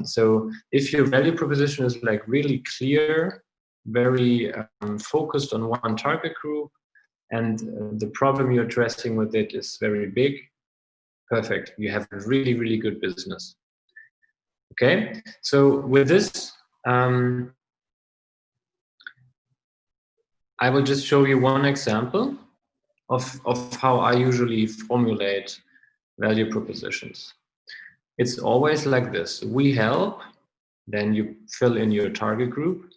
So if your value proposition is like really clear, very focused on one target group, and the problem you're addressing with it is very big. Perfect. You have a really, really good business. Okay. So with this, I will just show you one example of how I usually formulate value propositions. It's always like this. We help, then you fill in your target group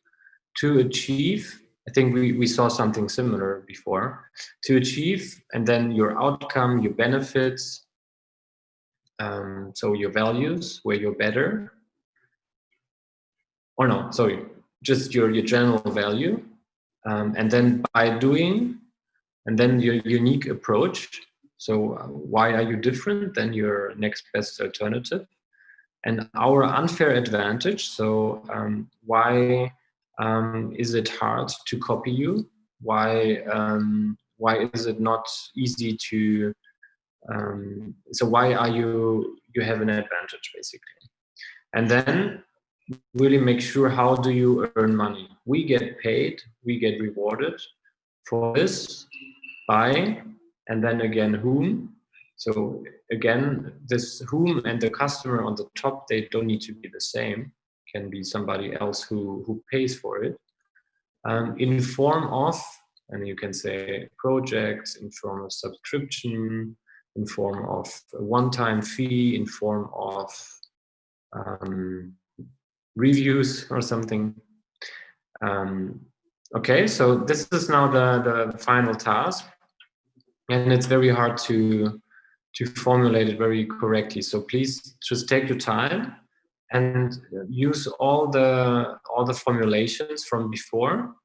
to achieve. I think we saw something similar before. To achieve, and then your outcome, your benefits, so your values, where you're better. Or no, sorry, just your general value. And then by doing, and then your unique approach. So why are you different than your next best alternative? And our unfair advantage. So why is it hard to copy you? Why is it not easy to? So why are you have an advantage basically? And then really make sure, how do you earn money? We get paid, we get rewarded for this by, and then again whom. So again, this whom and the customer on the top, they don't need to be the same. Can be somebody else who pays for it. In form of, and you can say projects, in form of subscription, in form of a one-time fee, in form of reviews or something. Okay, so this is now the final task, and it's very hard to formulate it very correctly. So please just take your time and use all the formulations from before,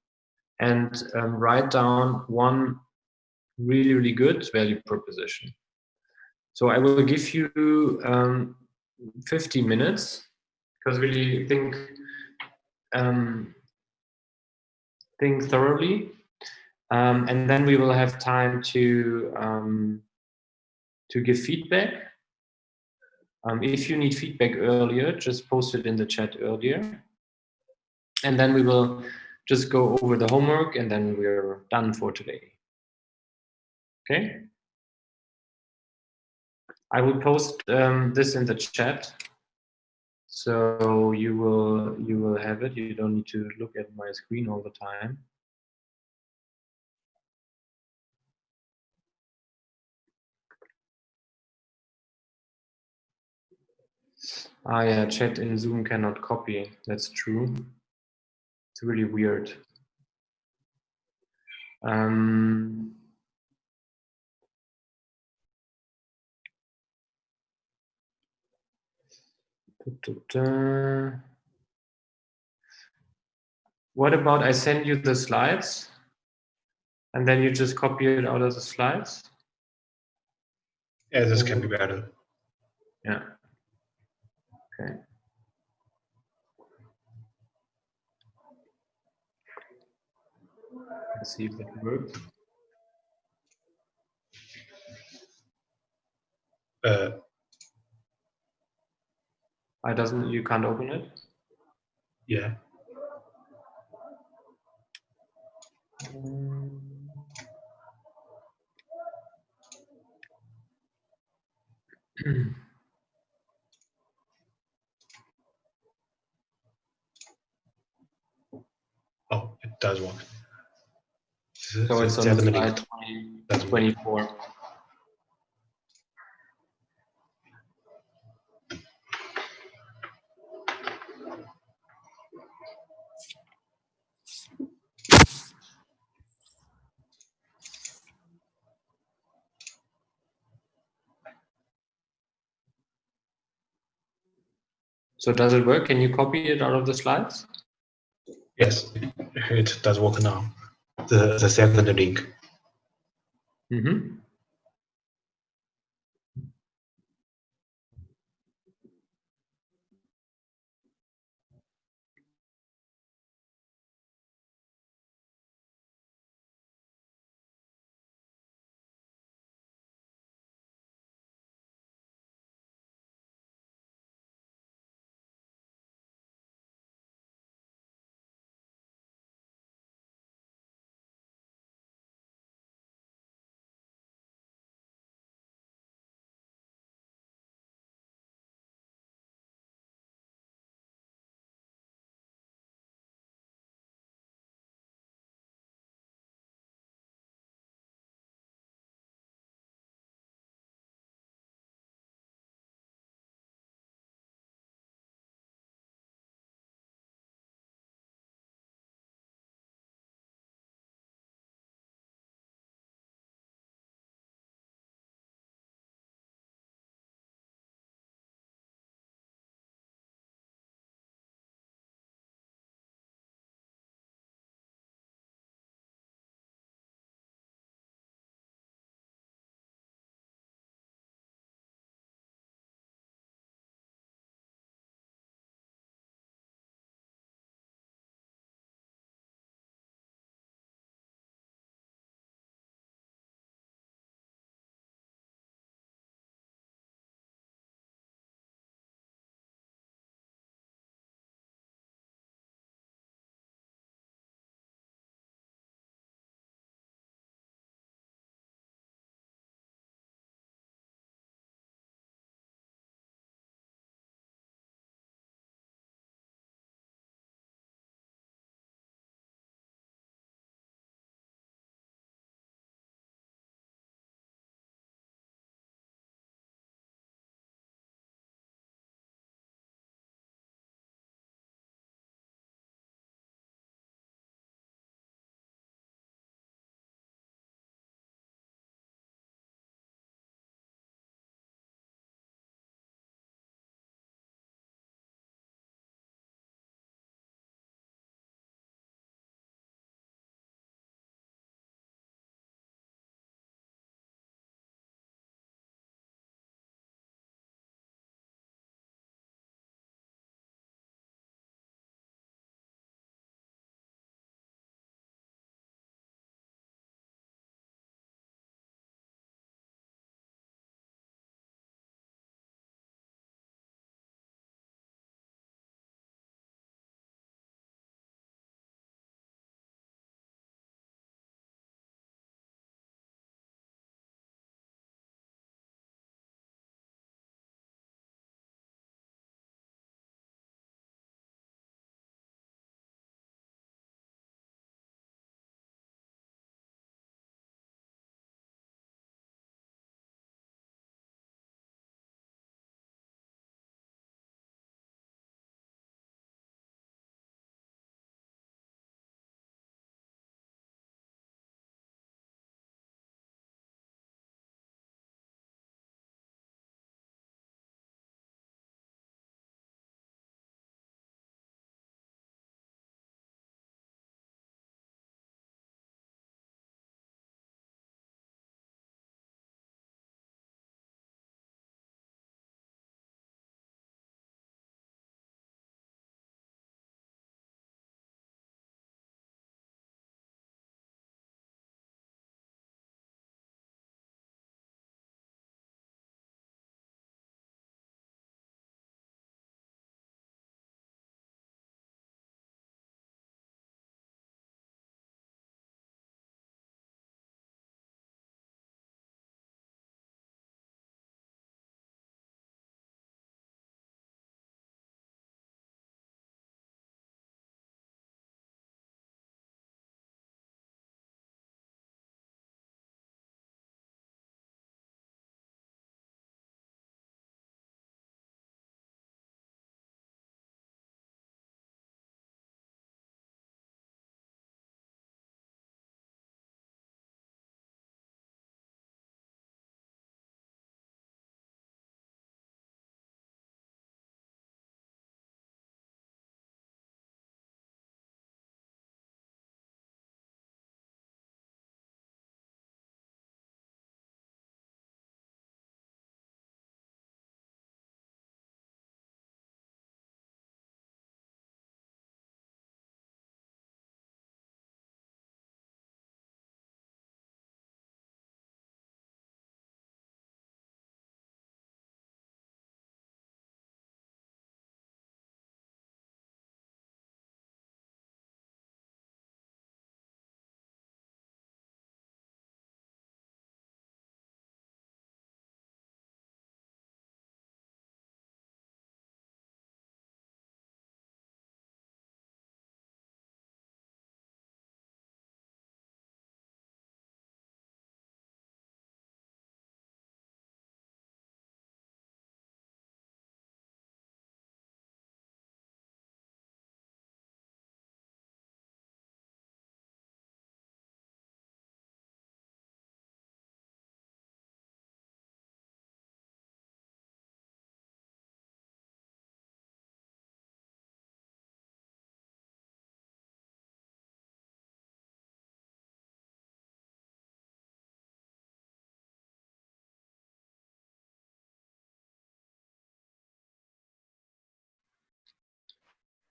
and write down one really, really good value proposition. So I will give you 50 minutes, because really think thoroughly, and then we will have time to give feedback. If you need feedback earlier, just post it in the chat earlier, and then we will just go over the homework, and then we're done for today. Okay. I will post this in the chat, so you will have it. You don't need to look at my screen all the time. Ah, yeah, chat in Zoom cannot copy. That's true. It's really weird. What about I send you the slides, and then you just copy it out of the slides? Yeah, this can be better. Yeah. Okay. Let's see if that works. You can't open it? Yeah. Oh, it does work. So it's on slide 24. So does it work? Can you copy it out of the slides? Yes, it does work now. The second link. Mm-hmm.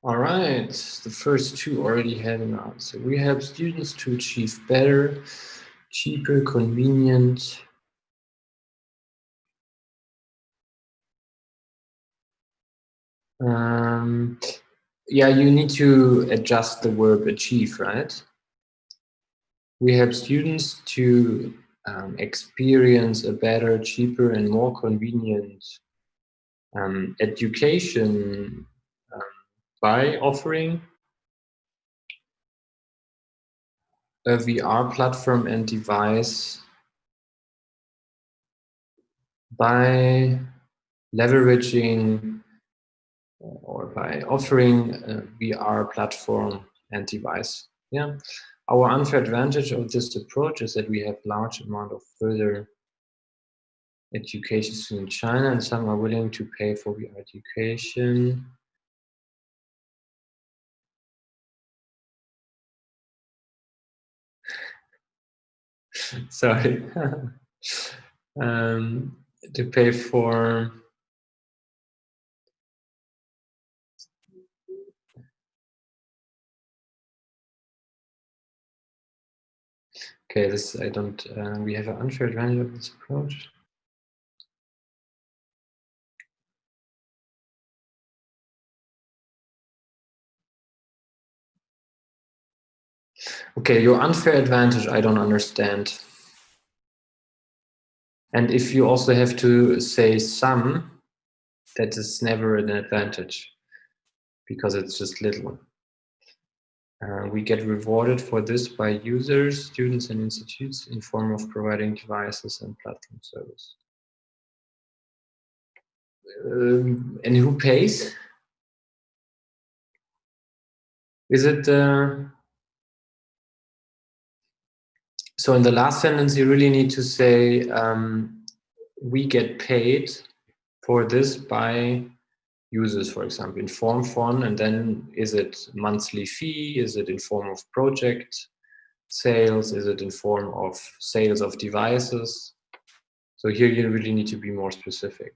All right, the first two already had an answer. We help students to achieve better, cheaper, convenient. Yeah, you need to adjust the verb achieve, right? We help students to experience a better, cheaper, and more convenient education by offering a VR platform and device, by leveraging or by offering a VR platform and device. Yeah. Our unfair advantage of this approach is that we have large amount of further education in China, and some are willing to pay for VR education. Sorry. To pay for okay, this I don't we have an unfair advantage of this approach. Okay, your unfair advantage I don't understand. And if you also have to say some, that is never an advantage because it's just little. We get rewarded for this by users, students, and institutes in form of providing devices and platform service. And who pays? Is it so in the last sentence you really need to say we get paid for this by users, for example, in form font, and then is it monthly fee? Is it in form of project sales? Is it in form of sales of devices? So here you really need to be more specific.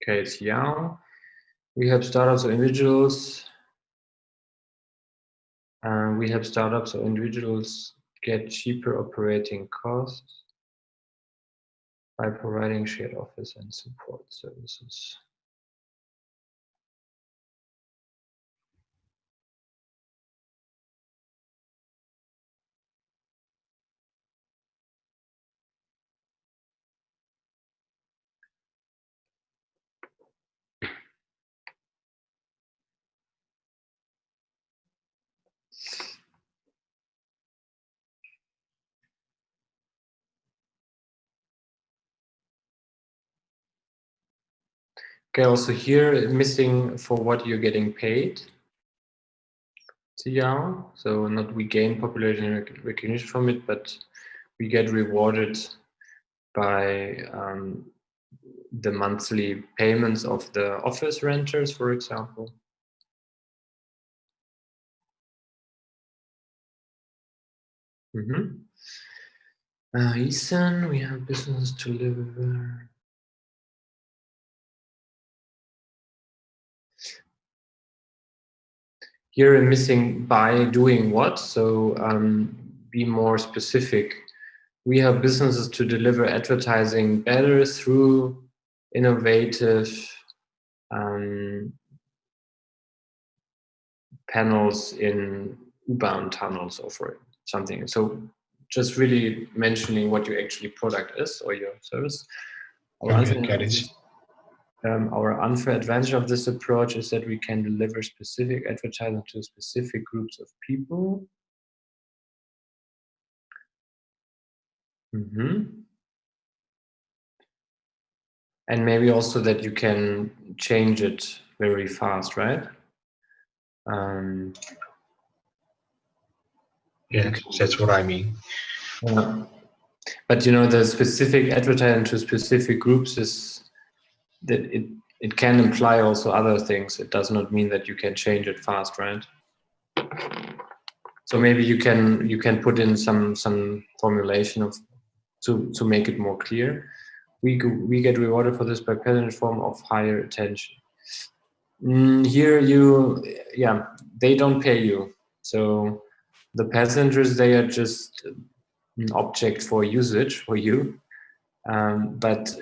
Okay, it's Yao. We have startups or individuals. We have startups or individuals get cheaper operating costs by providing shared office and support services. Okay, also here missing for what you're getting paid. So not we gain popularity and recognition from it, but we get rewarded by the monthly payments of the office renters, for example. Ethan, we have business to deliver. Here I'm missing by doing what, so be more specific. We have businesses to deliver advertising better through innovative panels in U-Bahn tunnels or for something. So just really mentioning what your actually product is or your service. Our unfair advantage of this approach is that we can deliver specific advertising to specific groups of people. And maybe also that you can change it very fast, right? Yeah, that's what I mean. Yeah. But you know, the specific advertising to specific groups is that it can imply also other things. It does not mean that you can change it fast, right? So maybe you can put in some formulation of to make it more clear. We get rewarded for this by pattern form of higher attention. Here they don't pay you. So the passengers, they are just an object for usage for you. But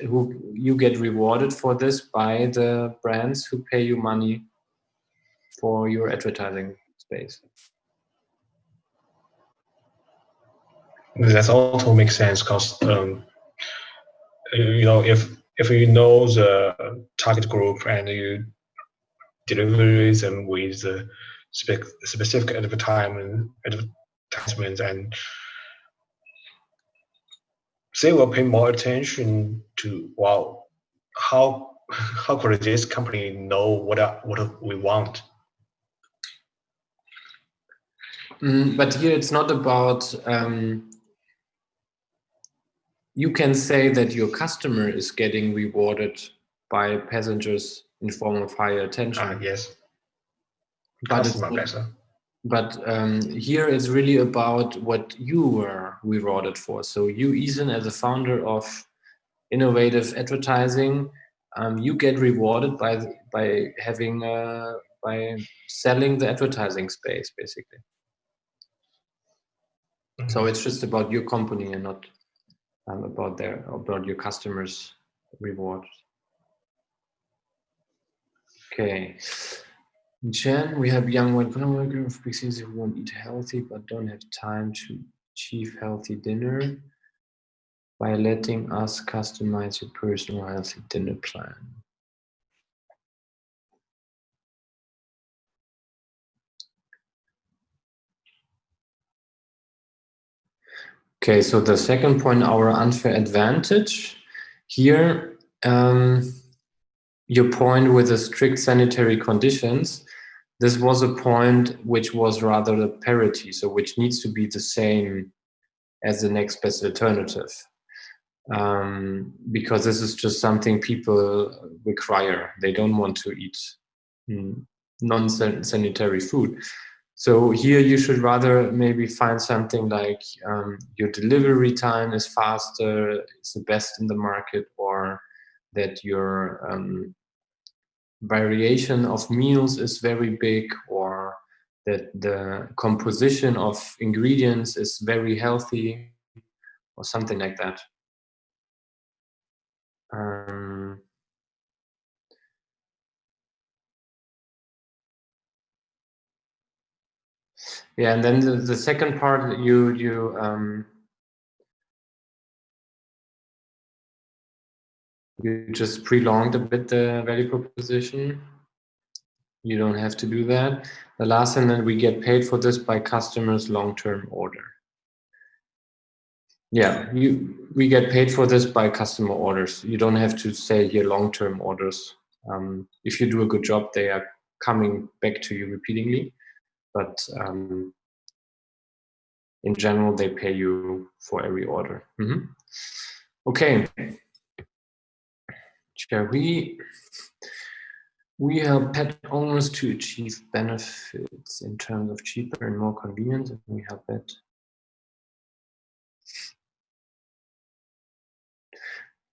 you get rewarded for this by the brands who pay you money for your advertising space. That also makes sense because if you know the target group and you deliver them with the specific advertisements, and they will pay more attention to how could this company know what we want. But here it's not about you can say that your customer is getting rewarded by passengers in form of higher attention. Yes. But here it's really about what you were rewarded for. So you, Ethan, as a founder of innovative advertising, you get rewarded by having by selling the advertising space, basically. Mm-hmm. So it's just about your company and not about your customers' rewards. Okay. Jen, we have young white collar workers who want to eat healthy but don't have time to achieve healthy dinner by letting us customize your personal healthy dinner plan. Okay, so the second point, our unfair advantage. Here, your point with the strict sanitary conditions, this was a point which was rather a parity, so which needs to be the same as the next best alternative. Because this is just something people require. They don't want to eat non-sanitary food. So here you should rather maybe find something like your delivery time is faster, it's the best in the market, or that your variation of meals is very big, or that the composition of ingredients is very healthy, or something like that. Yeah, and then the second part, you just prolonged a bit the value proposition. You don't have to do that. The last sentence, we get paid for this by customers' long-term order. Yeah, we get paid for this by customer orders. You don't have to say here long-term orders. If you do a good job, they are coming back to you repeatedly. But in general, they pay you for every order. Mm-hmm. Okay. Shall we help pet owners to achieve benefits in terms of cheaper and more convenient, and we help it.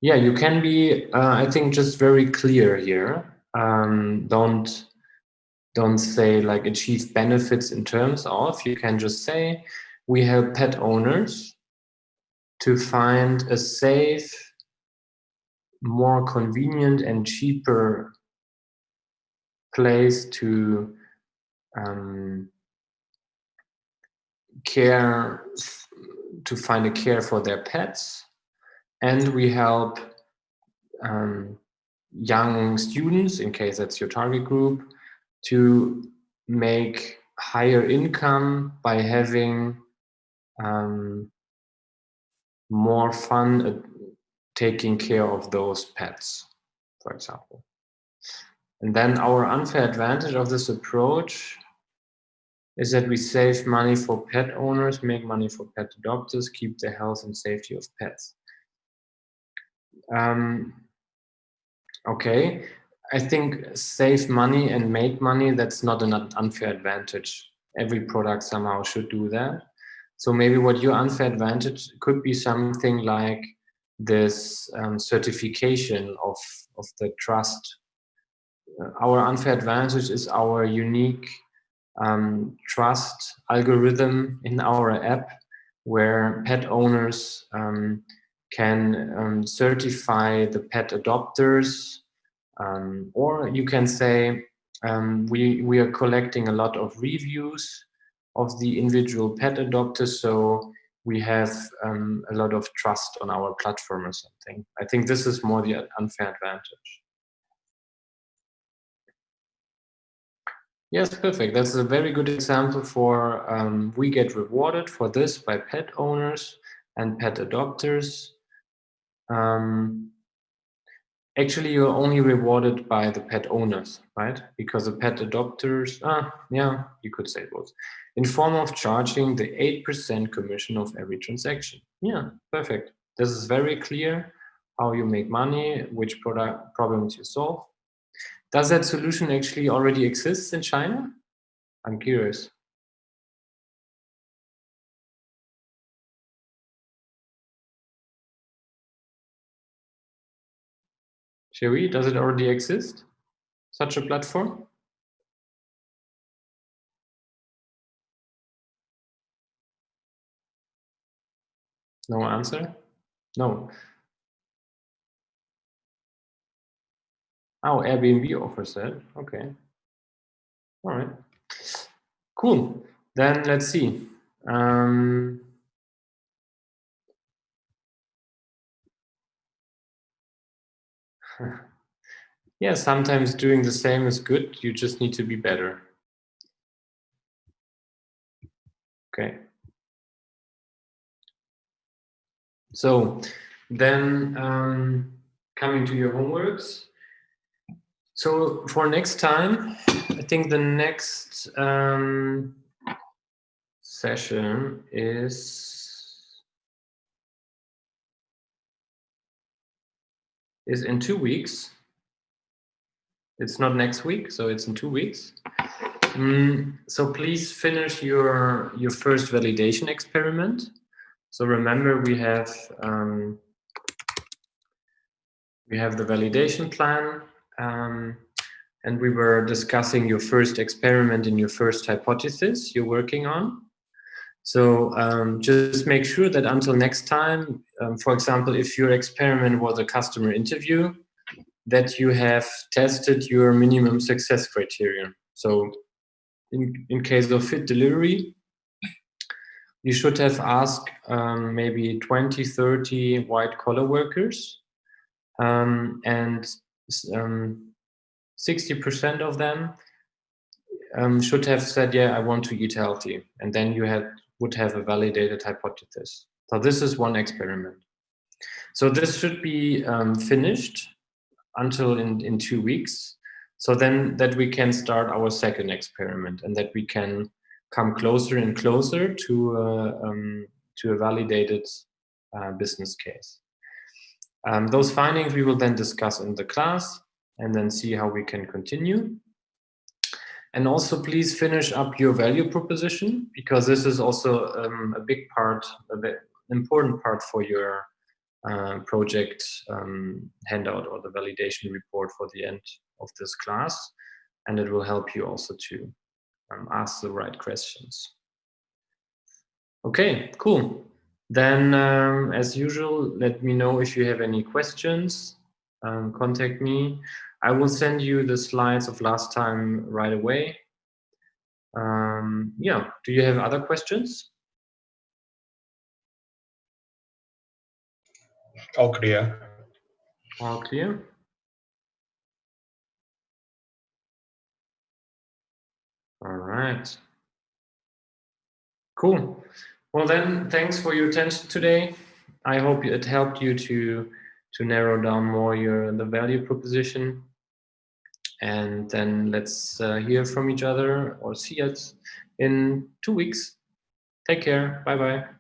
Yeah, you can be, I think, just very clear here. Don't say like achieve benefits in terms of. You can just say we help pet owners to find a safe, more convenient and cheaper place to find a care for their pets, and we help young students, in case that's your target group, to make higher income by having more fun taking care of those pets, for example. And then our unfair advantage of this approach is that we save money for pet owners, make money for pet adopters, keep the health and safety of pets. Okay, I think save money and make money, that's not an unfair advantage. Every product somehow should do that. So maybe what your unfair advantage could be something like this certification of the trust our unfair advantage is our unique trust algorithm in our app, where pet owners can certify the pet adopters, or you can say we are collecting a lot of reviews of the individual pet adopters, so we have a lot of trust on our platform or something. I think this is more the unfair advantage. Yes, perfect. That's a very good example for we get rewarded for this by pet owners and pet adopters. Actually, you're only rewarded by the pet owners, right? Because the pet adopters, yeah, you could say both, in form of charging the 8% commission of every transaction. Yeah, perfect. This is very clear how you make money, which product problems you solve. Does that solution actually already exist in China? I'm curious. Chewy, does it already exist? Such a platform? No answer? No. Oh, Airbnb offers that. Okay. All right. Cool. Then let's see. Yeah, sometimes doing the same is good. You just need to be better. Okay. So then coming to your homeworks. So for next time, I think the next session is in 2 weeks. It's not next week, so it's in 2 weeks. So please finish your first validation experiment. So remember, we have the validation plan, and we were discussing your first experiment and your first hypothesis you're working on. So just make sure that until next time, for example, if your experiment was a customer interview, that you have tested your minimum success criterion. So in case of fit delivery, you should have asked maybe 20, 30 white collar workers, and 60% of them should have said, yeah, I want to eat healthy. And then you would have a validated hypothesis. So this is one experiment. So this should be finished until in 2 weeks. So then that we can start our second experiment, and that we can come closer and closer to a validated business case. Those findings we will then discuss in the class, and then see how we can continue. And also, please finish up your value proposition, because this is also a big part, an important part for your project handout or the validation report for the end of this class. And it will help you also to ask the right questions. Okay, cool. Then, as usual, let me know if you have any questions. Contact me. I will send you the slides of last time right away. Yeah, do you have other questions? All clear. All clear? All right. Cool. Well then, thanks for your attention today. I hope it helped you to narrow down more the value proposition. And then let's hear from each other or see us in 2 weeks. Take care. Bye-bye.